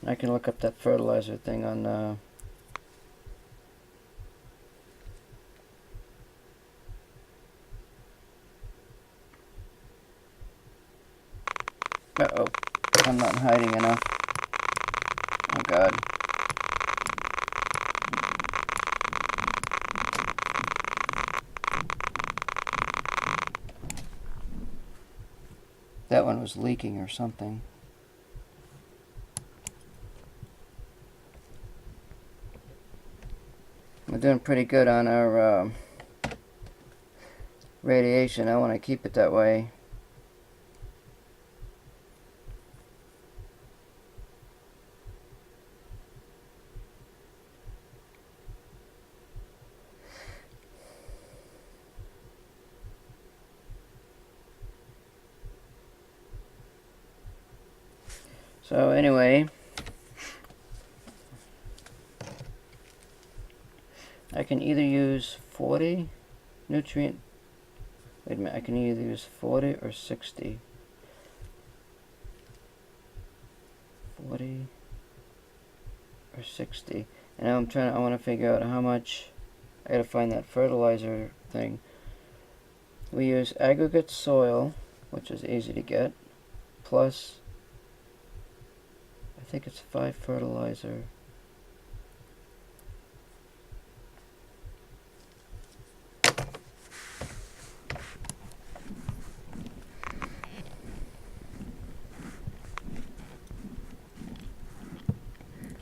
I can look up that fertilizer thing on uh-oh, I'm not hiding enough. Oh god. That one was leaking or something. We're doing pretty good on our radiation. I want to keep it that way. So anyway, I can either use 40 nutrient, wait a minute, I can either use 40 or 60. 40 or 60. And now I want to figure out how much, I gotta find that fertilizer thing. We use aggregate soil, which is easy to get, plus, I think it's 5 fertilizer.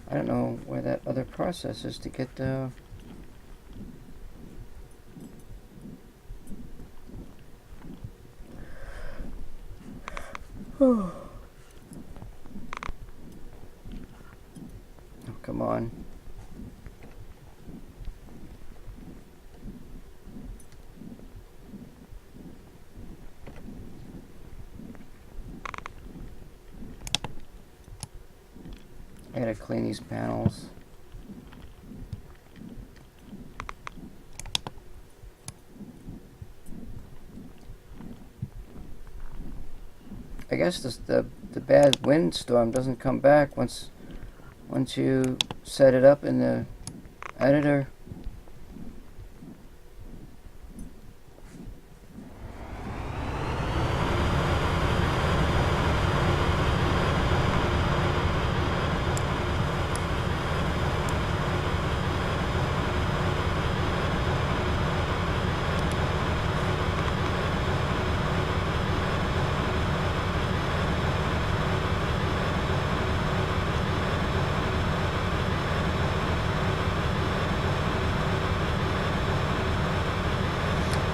I don't know where that other process is to get Oh, come on. I gotta clean these panels. I guess the bad windstorm doesn't come back once you set it up in the editor.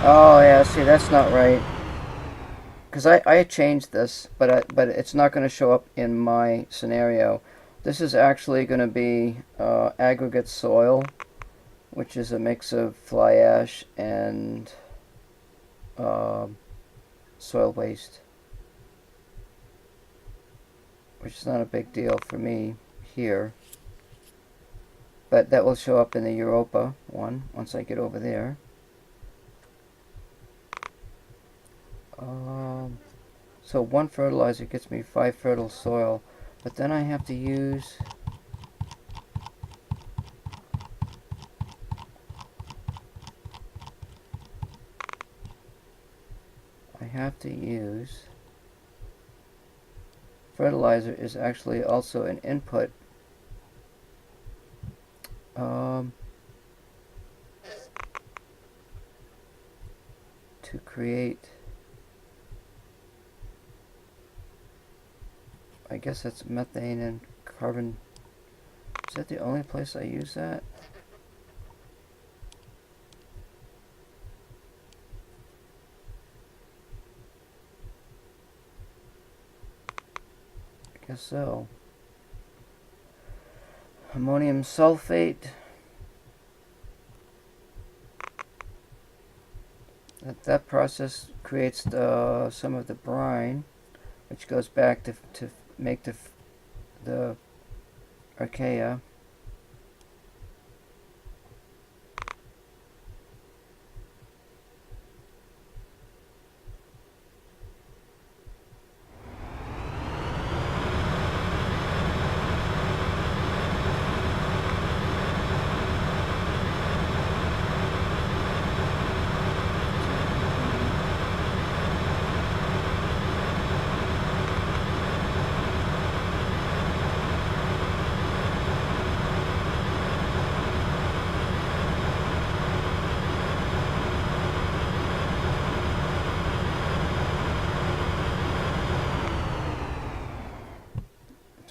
Oh yeah, see that's not right. Because I changed this, but it's not going to show up in my scenario. This is actually going to be aggregate soil, which is a mix of fly ash and soil waste, which is not a big deal for me here. But that will show up in the Europa one once I get over there. So one fertilizer gets me 5 fertile soil, but then I have to use fertilizer is actually also an input. To create, I guess that's methane and carbon. Is that the only place I use that? I guess so. Ammonium sulfate. That process creates some of the brine, which goes back to make the archaea.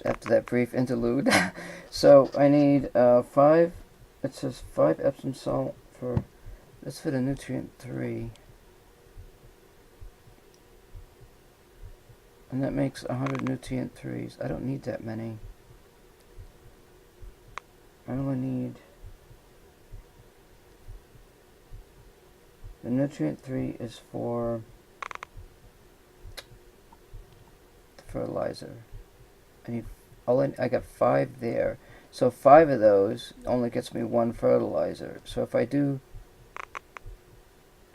After that brief interlude. So I need 5, it says 5 Epsom salt for, that's for the nutrient 3. And that makes 100 nutrient 3s. I don't need that many. I only need, the nutrient 3 is for the fertilizer. I got 5 there. So 5 of those only gets me 1 fertilizer. So if I do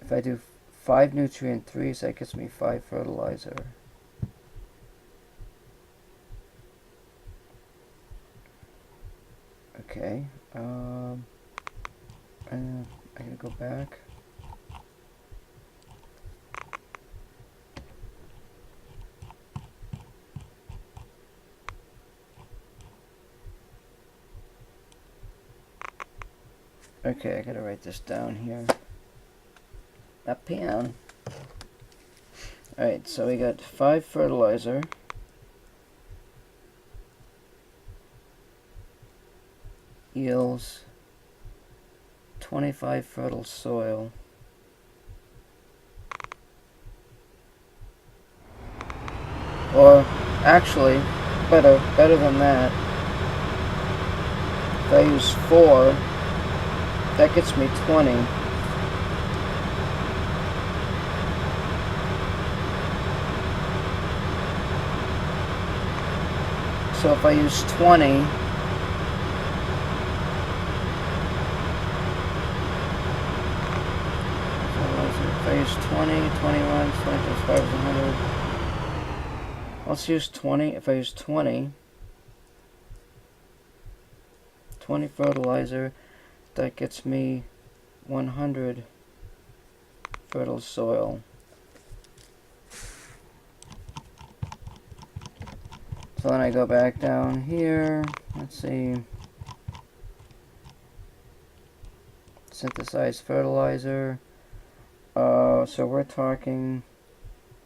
5 nutrient 3s, that gets me 5 fertilizer. Okay. And I'm gonna go back. Okay, I gotta write this down here. A pen. Alright, so we got 5 fertilizer. Yields 25 fertile soil. Or actually, better than that. If I use 4, that gets me 20. So if I use 20, if I use 20, 21, 20 plus 5 is 100. Let's use 20. If I use 20 fertilizer, that gets me 100 fertile soil. So then I go back down here, let's see, synthesize fertilizer. So we're talking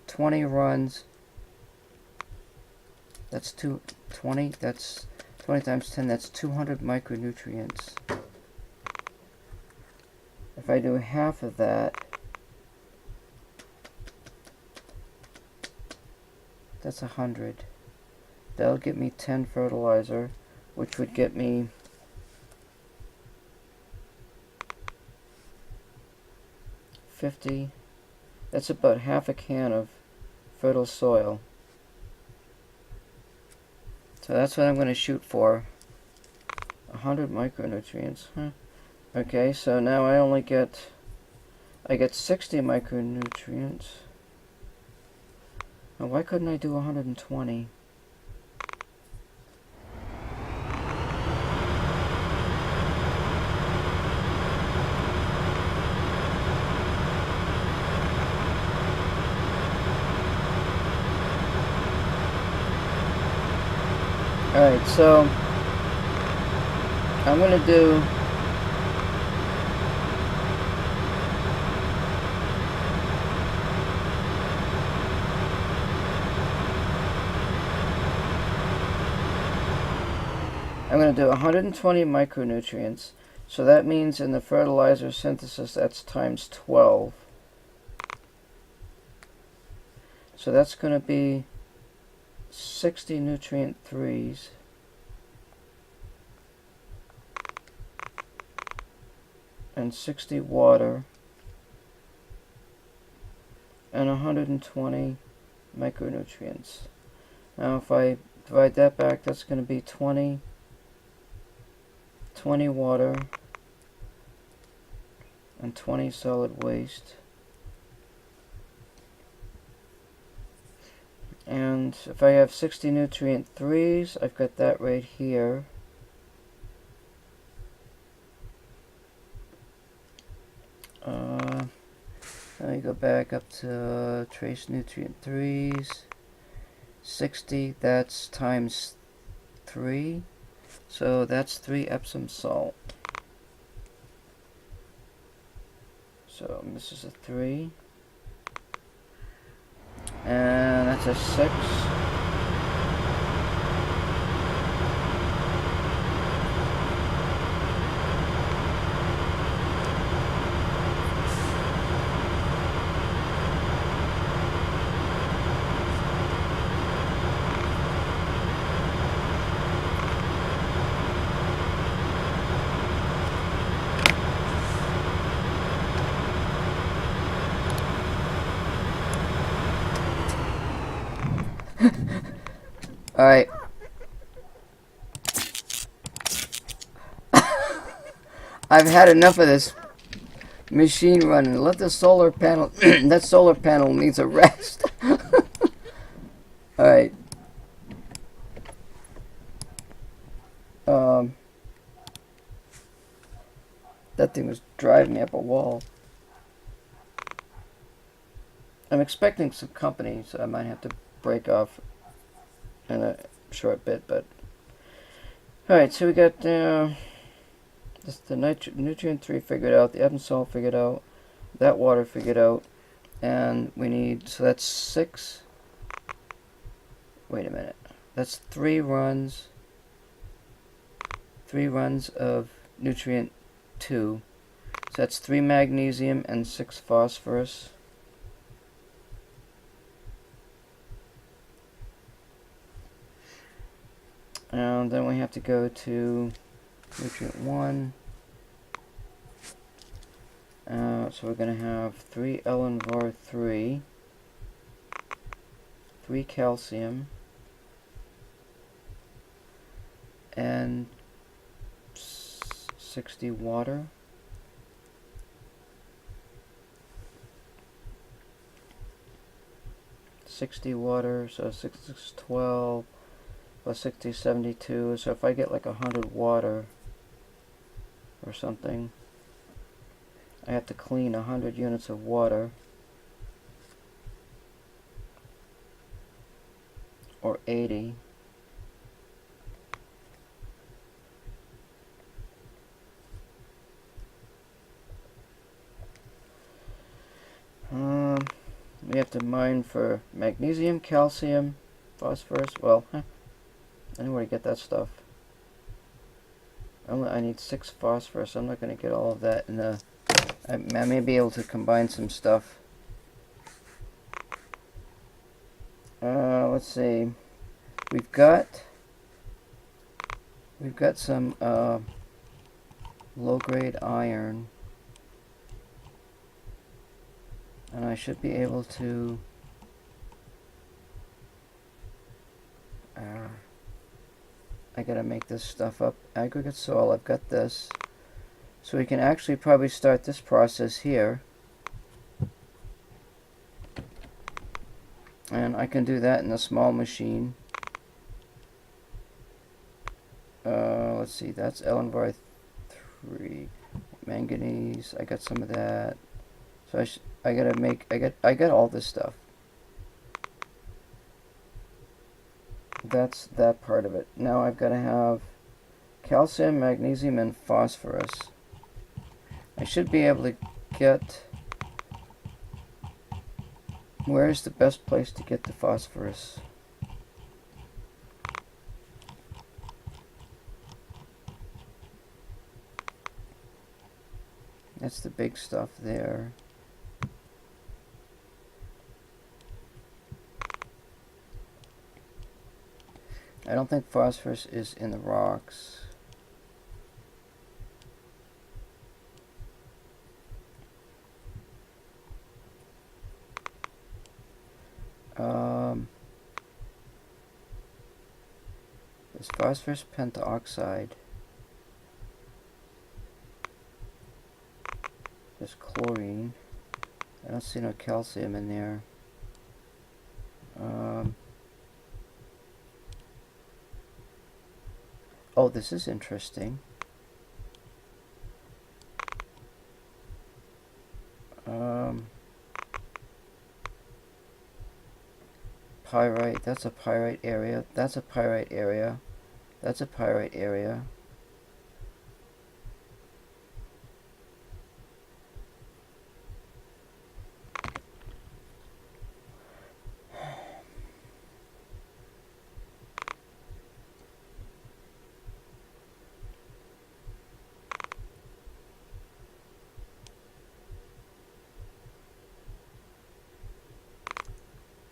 20 runs. That's 20, that's 20 times 10, that's 200 micronutrients. If I do half of that, that's 100. That'll get me 10 fertilizer, which would get me 50. That's about half a can of fertile soil. So that's what I'm going to shoot for. 100 micronutrients. Okay, so now I get 60 micronutrients. Now why couldn't I do 120? Alright, so I'm going to do I'm going to do 120 micronutrients. So that means in the fertilizer synthesis, that's times 12. So that's going to be 60 nutrient 3s. And 60 water. And 120 micronutrients. Now if I divide that back, that's going to be 20 water and 20 solid waste. And if I have 60 nutrient 3s, I've got that right here. Let me go back up to trace nutrient 3s. 60, that's times 3. So that's 3 Epsom salt. So this is a 3. And that's a 6. Alright. I've had enough of this machine running. Let the solar panel... that solar panel needs a rest. Alright. That thing was driving me up a wall. I'm expecting some company, so I might have to break off in a short bit, but alright, so we got the nutrient 3 figured out, the Epsom salt figured out, that water figured out, and we need, so that's 6, wait a minute, that's 3 runs of nutrient 2, so that's 3 magnesium and 6 phosphorus. And then we have to go to nutrient 1. So we're going to have 3 LNVAR 3, 3 calcium, and 60 water. So 612 plus 60, 72. So if I get like 100 water or something, I have to clean 100 units of water, or 80. We have to mine for magnesium, calcium, phosphorus. Well, I know where to get that stuff. I need 6 phosphorus. I'm not going to get all of that in the... I may be able to combine some stuff. Let's see. We've got some low-grade iron, and I should be able to I gotta make this stuff up. Aggregate soil, I've got this. So we can actually probably start this process here. And I can do that in a small machine. Let's see, that's LNVAR 3. Manganese, I got some of that. So I got all this stuff. That's that part of it. Now I've got to have calcium, magnesium, and phosphorus. I should be able to get... Where's the best place to get the phosphorus? That's the big stuff there. I don't think phosphorus is in the rocks. There's phosphorus pentoxide. There's chlorine. I don't see no calcium in there. Oh, this is interesting. Pyrite, that's a pyrite area. That's a pyrite area. That's a pyrite area.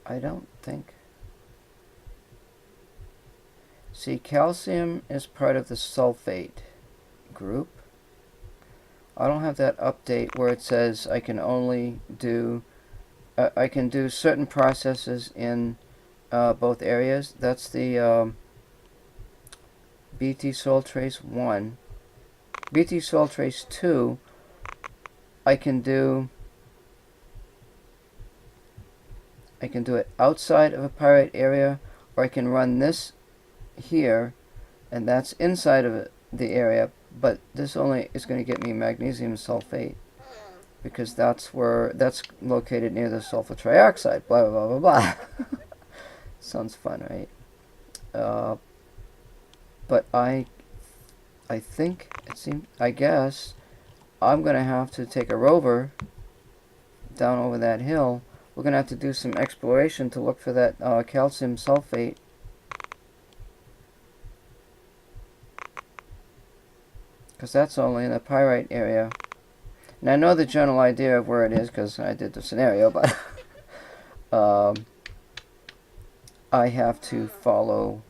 I don't think... See, calcium is part of the sulfate group. I don't have that update where it says I can only do... I can do certain processes in both areas. That's the Bt Soil Trace 1. Bt Soil Trace 2, I can do it outside of a pyrite area, or I can run this here, and that's inside of the area, but this only is going to get me magnesium sulfate, because that's located near the sulfur trioxide, blah, blah, blah, blah, blah. Sounds fun, right? But I think, I guess, I'm going to have to take a rover down over that hill. We're going to have to do some exploration to look for that calcium sulfate. Because that's only in the pyrite area. And I know the general idea of where it is because I did the scenario, but I have to follow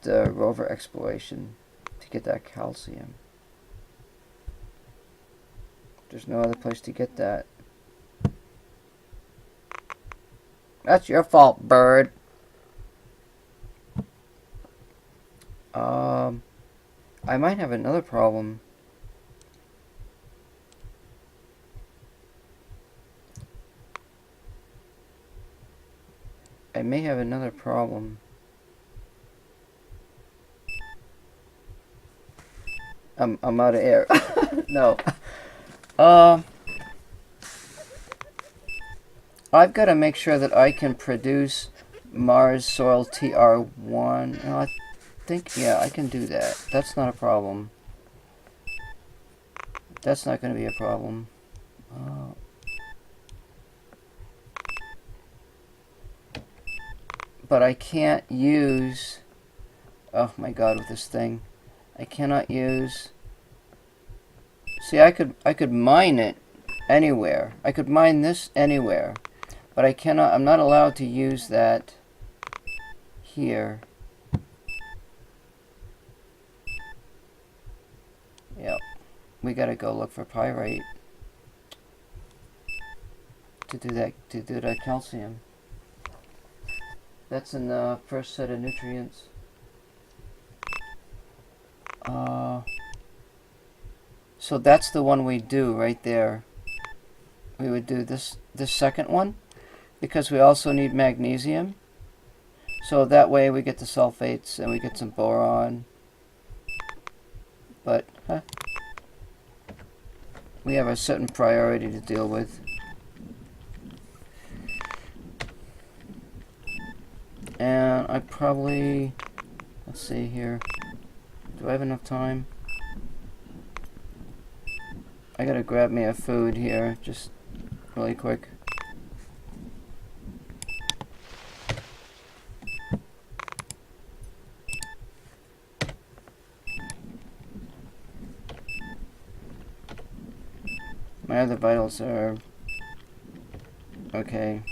rover exploration to get that calcium. There's no other place to get that. That's your fault, bird. I might have another problem. I may have another problem. I'm out of air. No. I've got to make sure that I can produce Mars soil TR1. No, I think, yeah, I can do that. That's not a problem. That's not going to be a problem. But I can't use... Oh my god, with this thing. I cannot use... See, I could mine it anywhere. I could mine this anywhere. But I cannot... I'm not allowed to use that here. Yep. We gotta go look for pyrite to do that calcium. That's in the first set of nutrients. So that's the one we do right there. We would do this second one because we also need magnesium. So that way we get the sulfates and we get some boron. But we have a certain priority to deal with. And I probably, let's see here, do I have enough time? I gotta grab me a food here, just really quick. My other vitals are okay.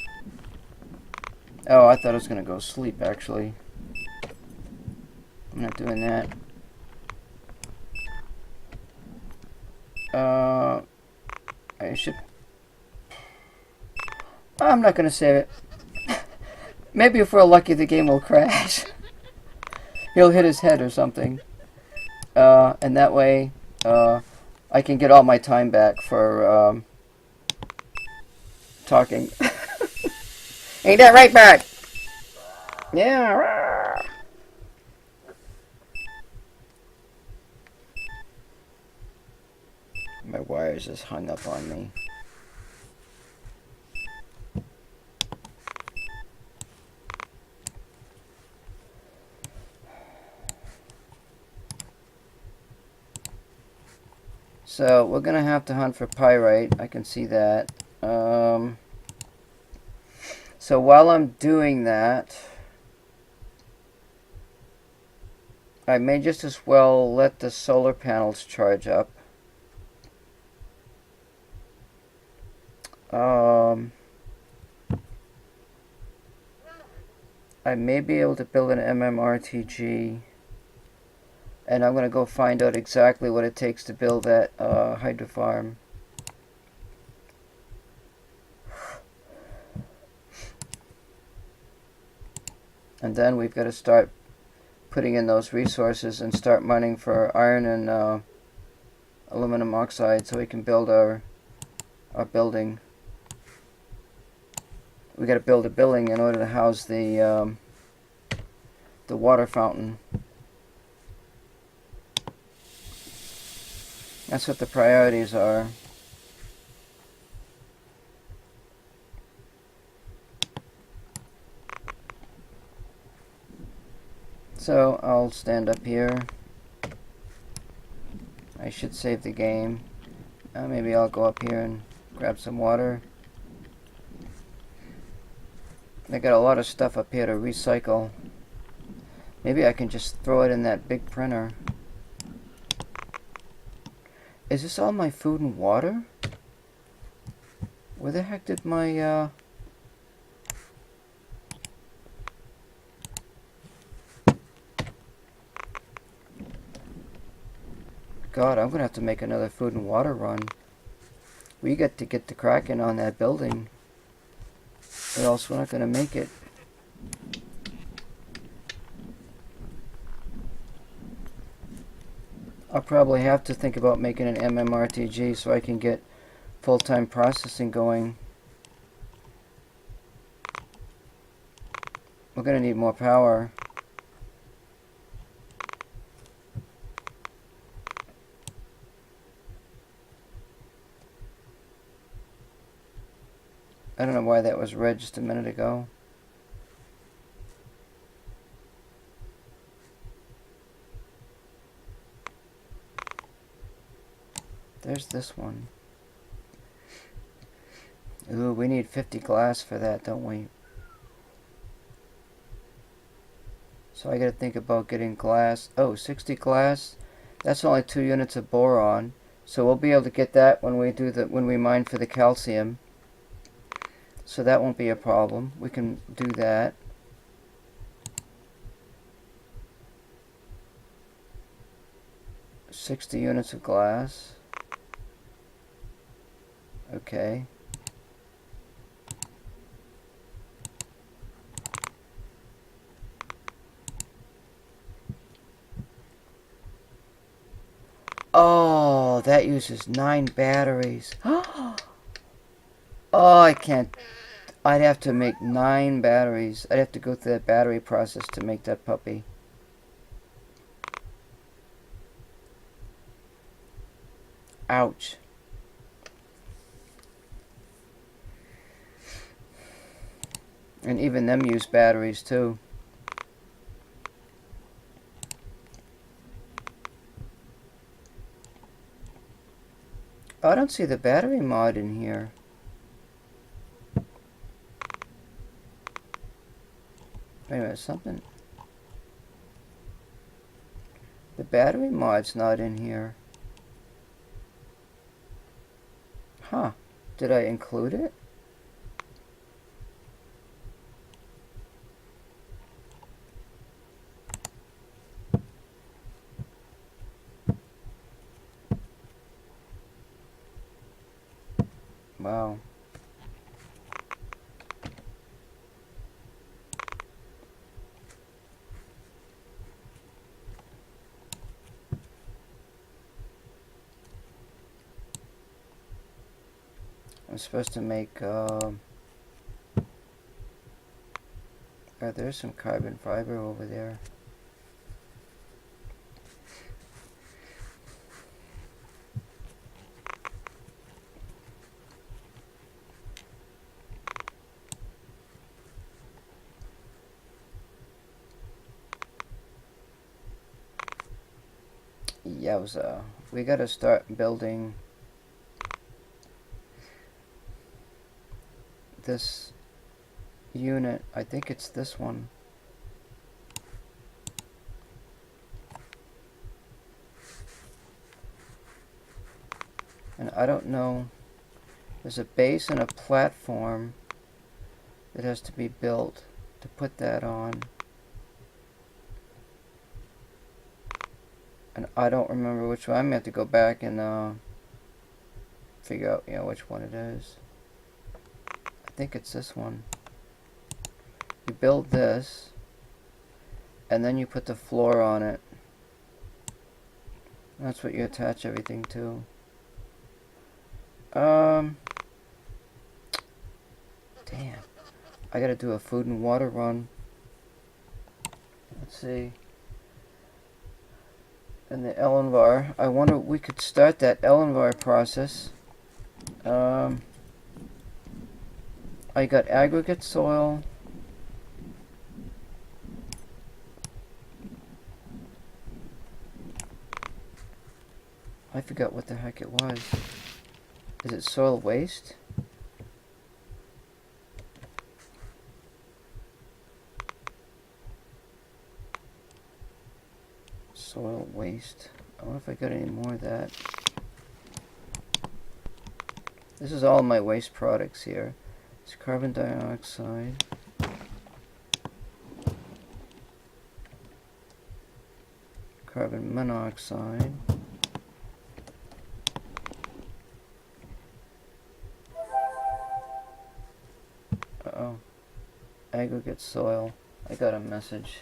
Oh, I thought I was gonna go sleep, actually. I'm not doing that. I should... I'm not gonna save it. Maybe if we're lucky, the game will crash. He'll hit his head or something. And that way, I can get all my time back for, talking. Ain't that right, Bert? Yeah. My wires just hung up on me. So we're gonna have to hunt for pyrite. I can see that. So while I'm doing that, I may just as well let the solar panels charge up. I may be able to build an MMRTG, and I'm going to go find out exactly what it takes to build that hydro farm. And then we've got to start putting in those resources and start mining for iron and aluminum oxide so we can build our building. We got to build a building in order to house the water fountain. That's what the priorities are. So I'll stand up here. I should save the game. Maybe I'll go up here and grab some water. I got a lot of stuff up here to recycle. Maybe I can just throw it in that big printer. Is this all my food and water? Where the heck did my God, I'm gonna have to make another food and water run. We got to get the cracking on that building, or else we're not gonna make it. I'll probably have to think about making an MMRTG so I can get full-time processing going. We're gonna need more power. I don't know why that was red just a minute ago. There's this one. Ooh, we need 50 glass for that, don't we? So I gotta think about getting glass. Oh, 60 glass? That's only 2 units of boron. So we'll be able to get that when we mine for the calcium. So that won't be a problem. We can do that. $60 units of glass. Okay. Oh, that uses 9 batteries. Oh, I can't. I'd have to make 9 batteries. I'd have to go through that battery process to make that puppy. Ouch. And even them use batteries too. Oh, I don't see the battery mod in here. Wait a minute, something. The battery mod's not in here. Huh. Did I include it? Wow. I'm supposed to make, there's some carbon fiber over there. Yowza. We gotta start building this unit. I think it's this one. And I don't know. There's a base and a platform that has to be built to put that on. And I don't remember which one. I'm gonna have to go back and figure out, which one it is. I think it's this one. You build this, and then you put the floor on it. That's what you attach everything to. Damn. I gotta do a food and water run. Let's see. And the Elenvar. I wonder if we could start that Elenvar process. I got aggregate soil. I forgot what the heck it was. Is it soil waste? Soil waste. I wonder if I got any more of that. This is all my waste products here. It's carbon dioxide. Carbon monoxide. aggregate soil. I got a message.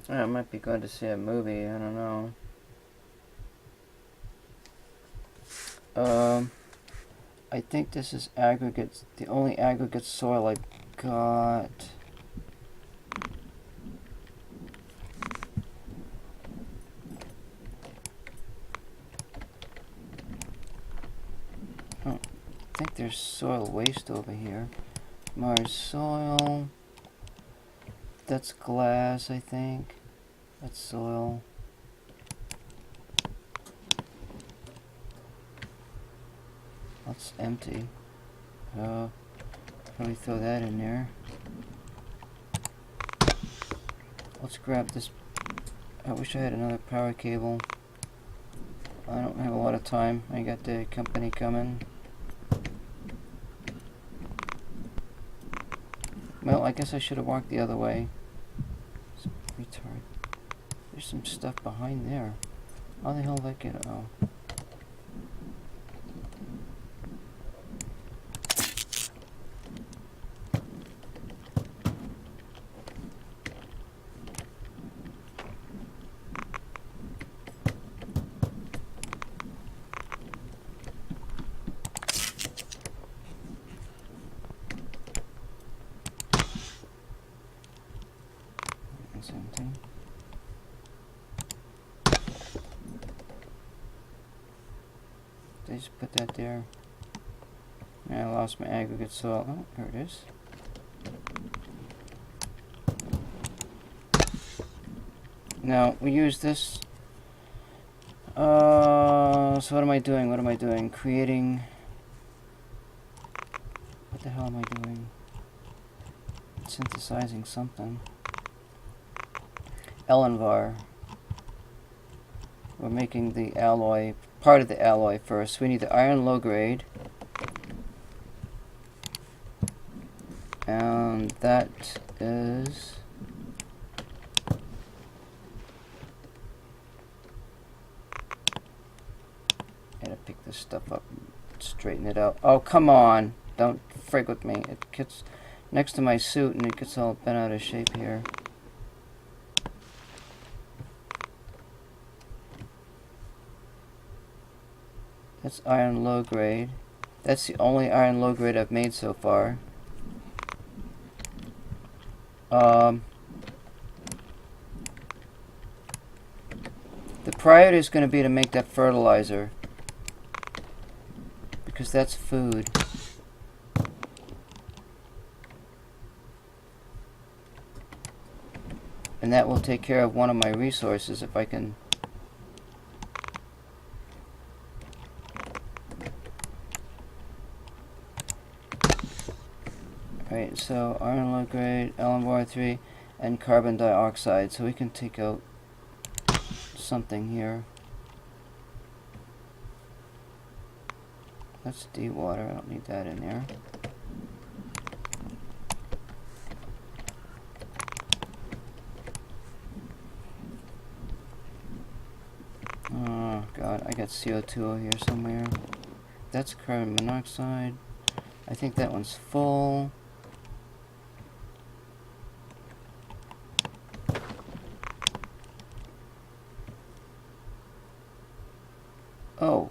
I might be going to see a movie, I don't know. I think this is aggregate, the only aggregate soil I got. Oh, I think there's soil waste over here. Mars soil. That's glass, I think. That's soil. That's empty. Probably throw that in there. Let's grab this. I wish I had another power cable. I don't have a lot of time. I got the company coming. Well, I guess I should have walked the other way. Retard. There's some stuff behind there. How the hell did I get? Oh. That's empty. They just put that there. And I lost my aggregate soil. Oh, there it is. Now, we use this. So what am I doing? What am I doing? Creating. What the hell am I doing? Synthesizing something. Elenvar. We're making the alloy, part of the alloy first. We need the iron low grade. And that is... I gotta pick this stuff up and straighten it out. Oh, come on! Don't frig with me. It gets next to my suit and it gets all bent out of shape here. That's iron low grade. That's the only iron low grade I've made so far. The priority is going to be to make that fertilizer, because that's food. And that will take care of one of my resources if I can. Alright, so iron low grade, Elenvar 3, and carbon dioxide. So we can take out something here. That's dewater, I don't need that in there. Oh god, I got CO2 here somewhere. That's carbon monoxide. I think that one's full. Oh,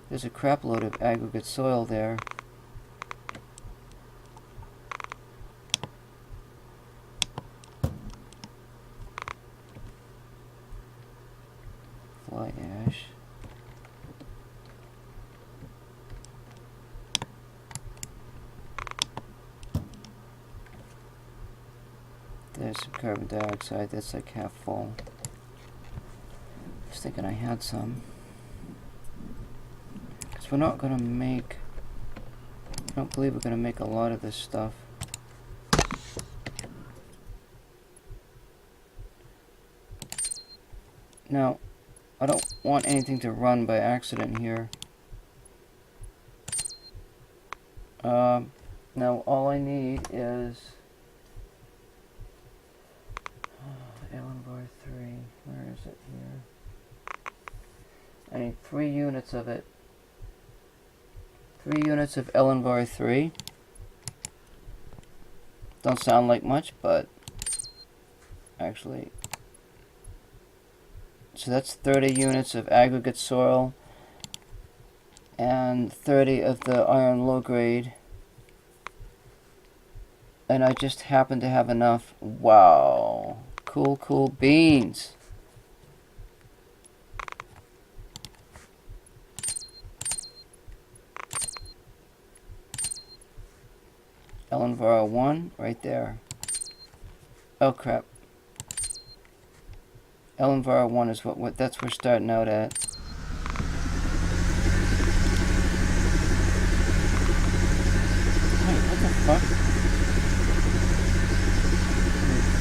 there's a crap load of aggregate soil there. Fly ash. There. there's some carbon dioxide. That's like half full. I was thinking I had some. Because we're not going to make... I don't believe we're going to make a lot of this stuff. Now, I don't want anything to run by accident here. Now all I need is Allenbar 3. Where is it here? I need 3 units of it. 3 units of Allenbar 3. Don't sound like much, but actually... So that's 30 units of aggregate soil and 30 of the iron low grade. And I just happen to have enough. Wow. Cool, cool beans. Ellenvara 1 right there. Oh crap. Ellenvara 1 is what that's what we're starting out at. Wait, what the fuck?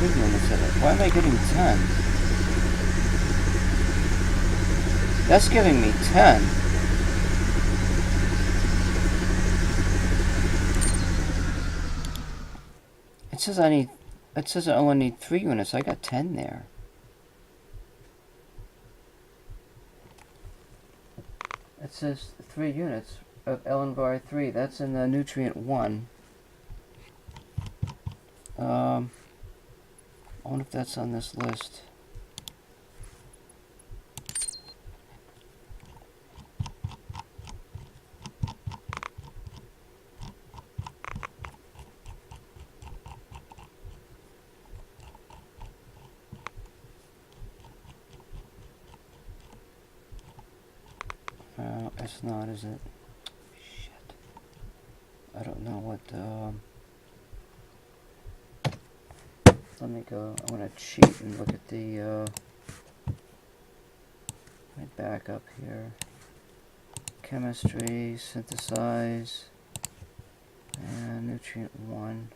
3 units of it. Why am I getting 10? That's giving me 10. It says I only need 3 units. I got 10 there. It says 3 units of Ellenvar 3. That's in the nutrient 1. I wonder if that's on this list. It's not, is it? Shit. I don't know what, let me go, I'm gonna cheat and look at the, my backup here. Chemistry, synthesize, and nutrient 1.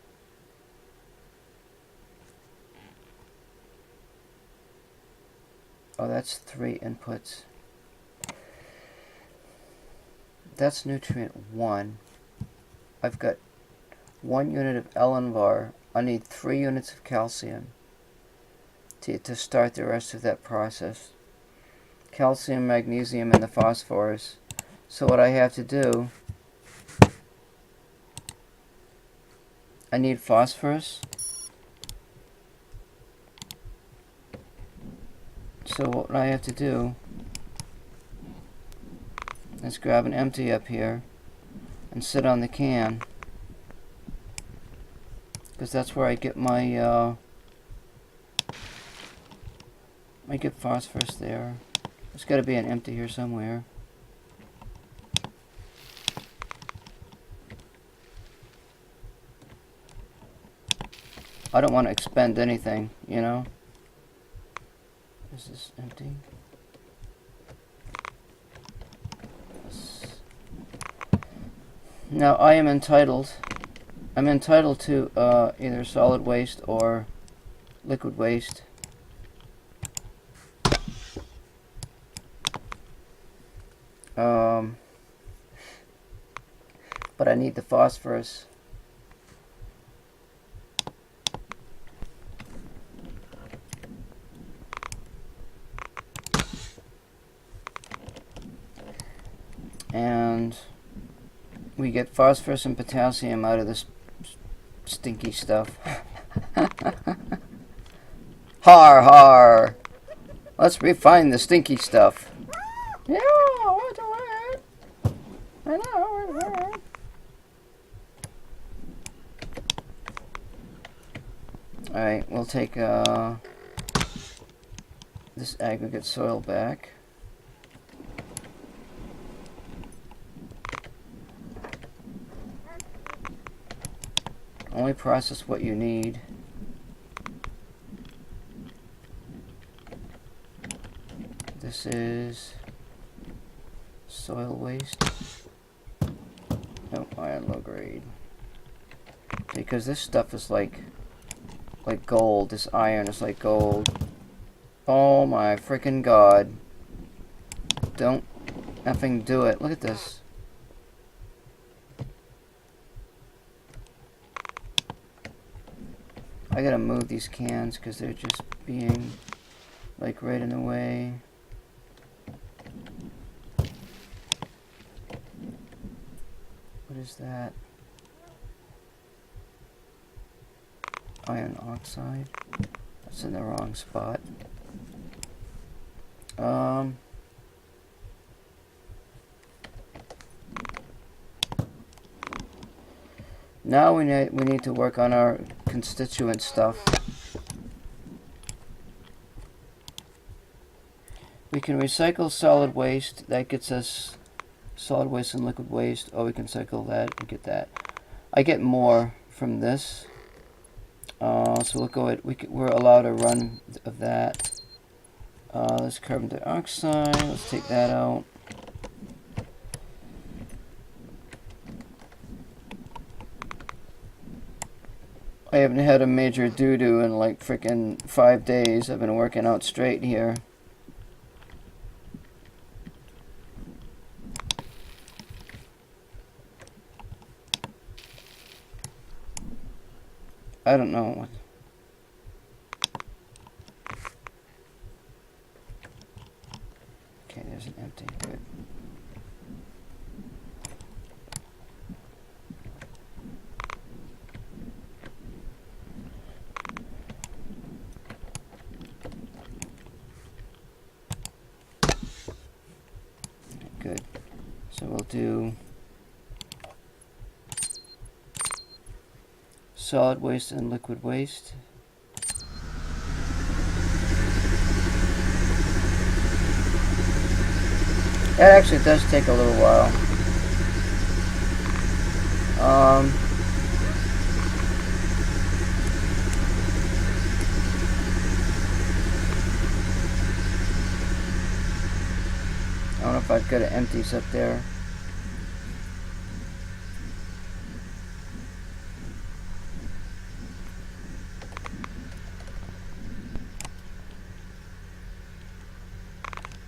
Oh, that's 3 inputs. That's nutrient 1. I've got 1 unit of Ellenvar. I need 3 units of calcium to start the rest of that process. Calcium, magnesium, and the phosphorus. So what I have to do, I need phosphorus. So what I have to do, let's grab an empty up here and sit on the can, because that's where I get my I get phosphorus there. There's got to be an empty here somewhere. I don't want to expend anything, you know. Is this empty? Now I am entitled. I'm entitled to either solid waste or liquid waste. But I need the phosphorus. And we get phosphorus and potassium out of this stinky stuff. Har har! Let's refine the stinky stuff. Yeah, we'll do it. I know, we'll do it. Alright, we'll take this aggregate soil back. Only process what you need. This is soil waste. No, iron low grade. Because this stuff is like gold. This iron is like gold. Oh my freaking god. Don't effing do it. Look at this. I gotta move these cans because they're just being like right in the way. What is that? Iron oxide. That's in the wrong spot. Now we need to work on our constituent stuff. We can recycle solid waste. That gets us solid waste and liquid waste. Oh, we can cycle that and get that. I get more from this. So we'll go at, we're allowed a run of that. Let's carbon dioxide. Let's take that out. I haven't had a major doo-doo in like freaking 5 days. I've been working out straight here. I don't know. Okay, there's an empty. Good. Good. So we'll do solid waste and liquid waste. That actually does take a little while. I don't know if I've got an empties up there.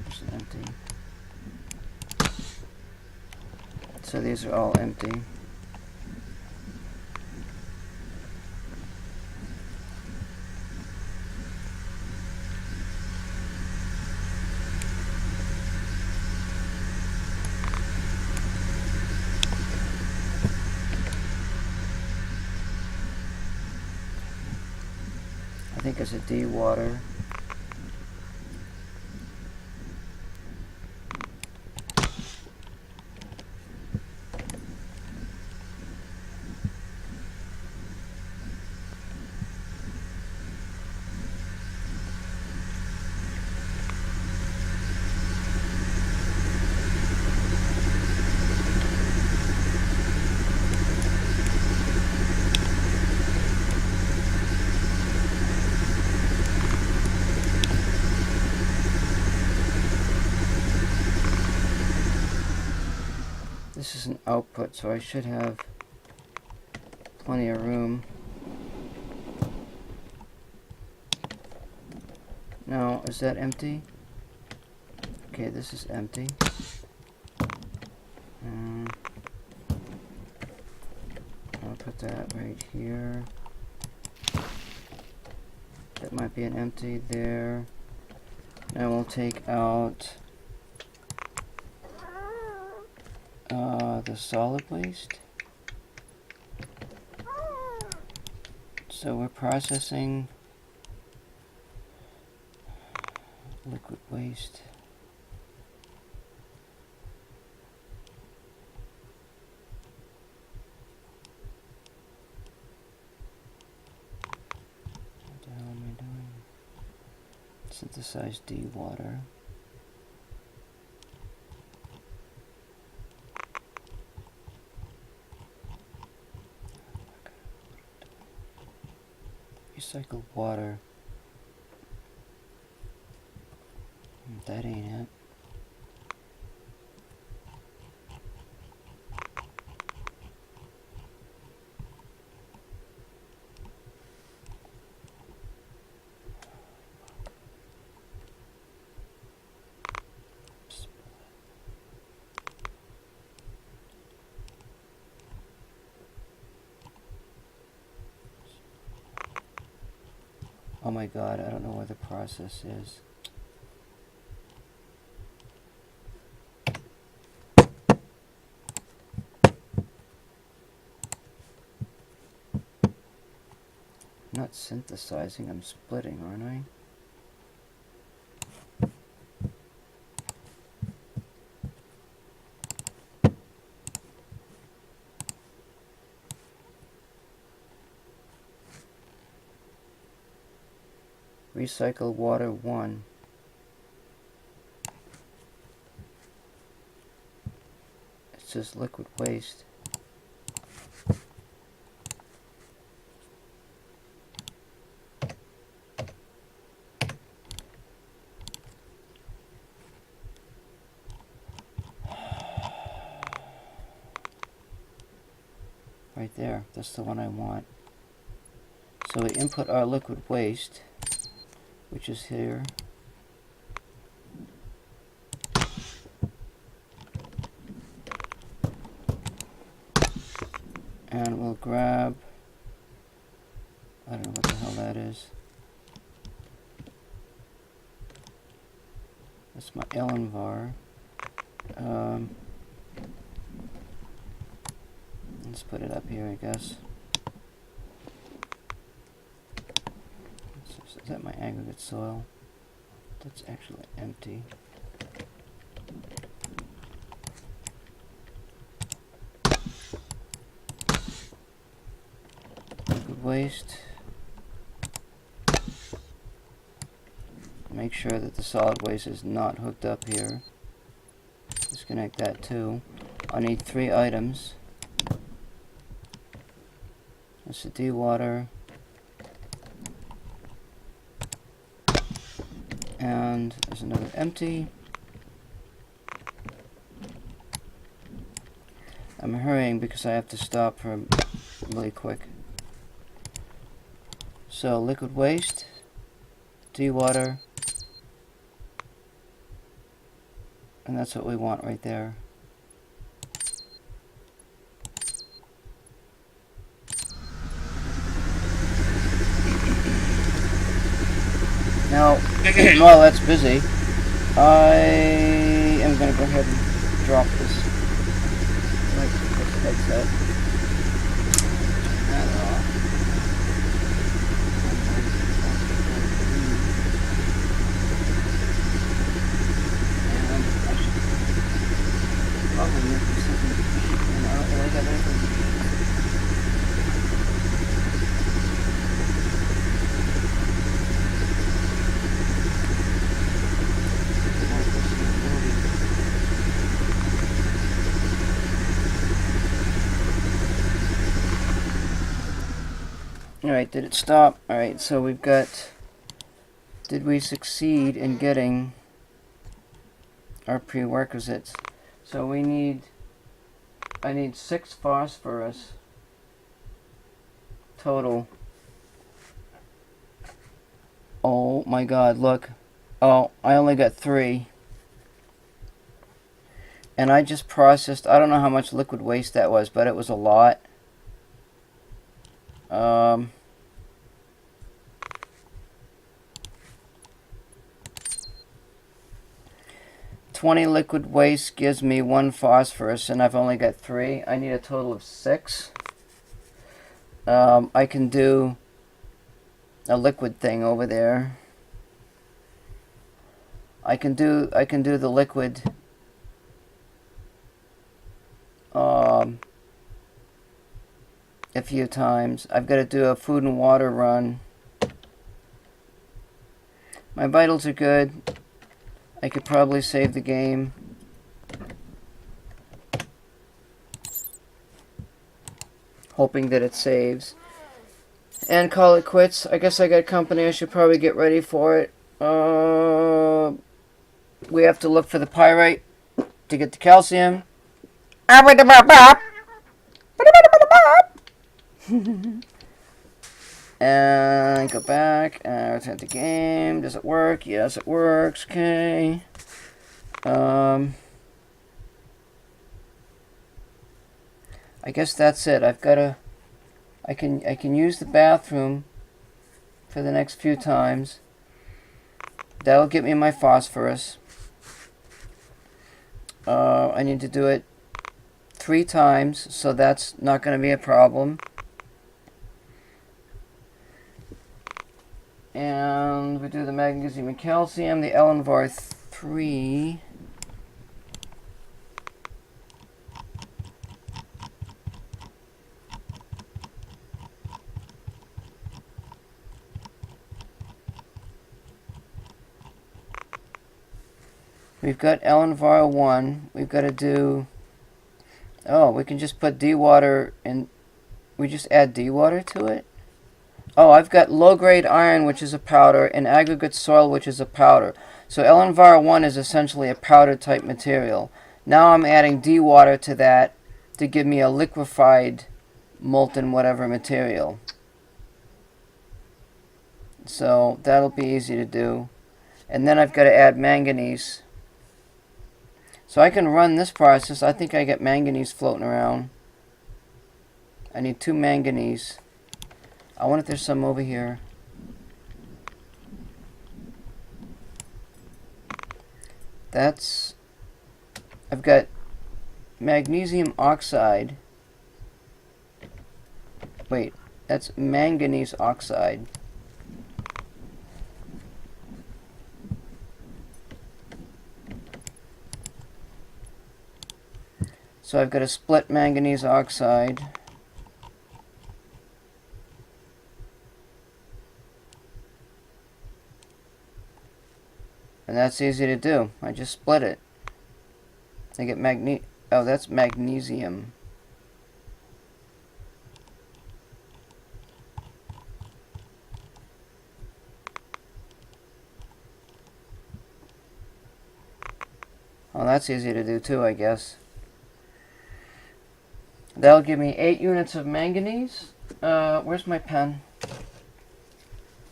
There's an empty. So these are all empty. I think it's a de-water. This is an output, so I should have plenty of room. Now, is that empty? Okay, this is empty. I'll put that right here. That might be an empty there. Now we'll take out the solid waste. So we're processing liquid waste. What the hell am I doing? Synthesize de-water. Recycled water. That ain't it. Oh my god, I don't know where the process is. I'm not synthesizing, I'm splitting, aren't I? Recycle water 1. It's just liquid waste. Right there, that's the one I want. So we input our liquid waste, which is here. And we'll grab, I don't know what the hell that is. That's my Ellen var. Let's put it up here, I guess. Is that my aggregate soil? That's actually empty. Liquid waste. Make sure that the solid waste is not hooked up here. Disconnect that too. I need 3 items. That's the dewater. And there's another empty. I'm hurrying because I have to stop for really quick. So liquid waste, dewater, and that's what we want right there. Now, while that's busy, I am going to go ahead and drop this headset. Turn that off. And I should probably make something, and I don't really have anything. Alright, did it stop? Alright, so we've got, did we succeed in getting our prerequisites? So we need, I need 6 phosphorus total. Oh my god, look. Oh, I only got 3. And I just processed, I don't know how much liquid waste that was, but it was a lot. 20 liquid waste gives me 1 phosphorus, and I've only got 3. I need a total of 6. I can do a liquid thing over there. I can do the liquid a few times. I've got to do a food and water run. My vitals are good. I could probably save the game. Hoping that it saves. And call it quits. I guess I got company. I should probably get ready for it. we have to look for the pyrite to get the calcium. And go back and return to game. Does it work? Yes, it works. Okay. I guess that's it. I've got to. I can use the bathroom for the next few times. That'll get me my phosphorus. I need to do it 3 times, so that's not going to be a problem. And we do the magnesium and calcium, the Elenvar 3. We've got Elenvar 1. We've got to do... Oh, we can just put D-water in... We just add D-water to it? Oh, I've got low-grade iron, which is a powder, and aggregate soil, which is a powder. So Elenvar 1 is essentially a powder-type material. Now I'm adding D-water to that to give me a liquefied molten whatever material. So that'll be easy to do. And then I've got to add manganese. So I can run this process. I think I get manganese floating around. I need 2 manganese. I wonder if there's some over here. That's... I've got magnesium oxide. Wait, that's manganese oxide. So I've got a split manganese oxide. And that's easy to do. I just split it. I get oh, that's magnesium. Oh, that's easy to do too, I guess. That'll give me 8 units of manganese. Where's my pen?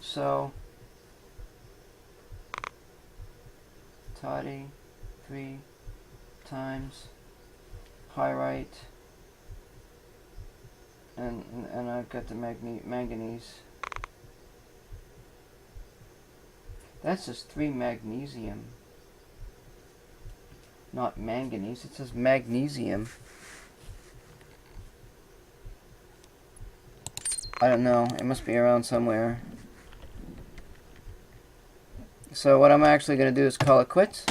So, toddy, 3 times pyrite, and I've got the manganese. That's just 3 magnesium, not manganese. It says magnesium. I don't know. It must be around somewhere. So what I'm actually going to do is call it quits.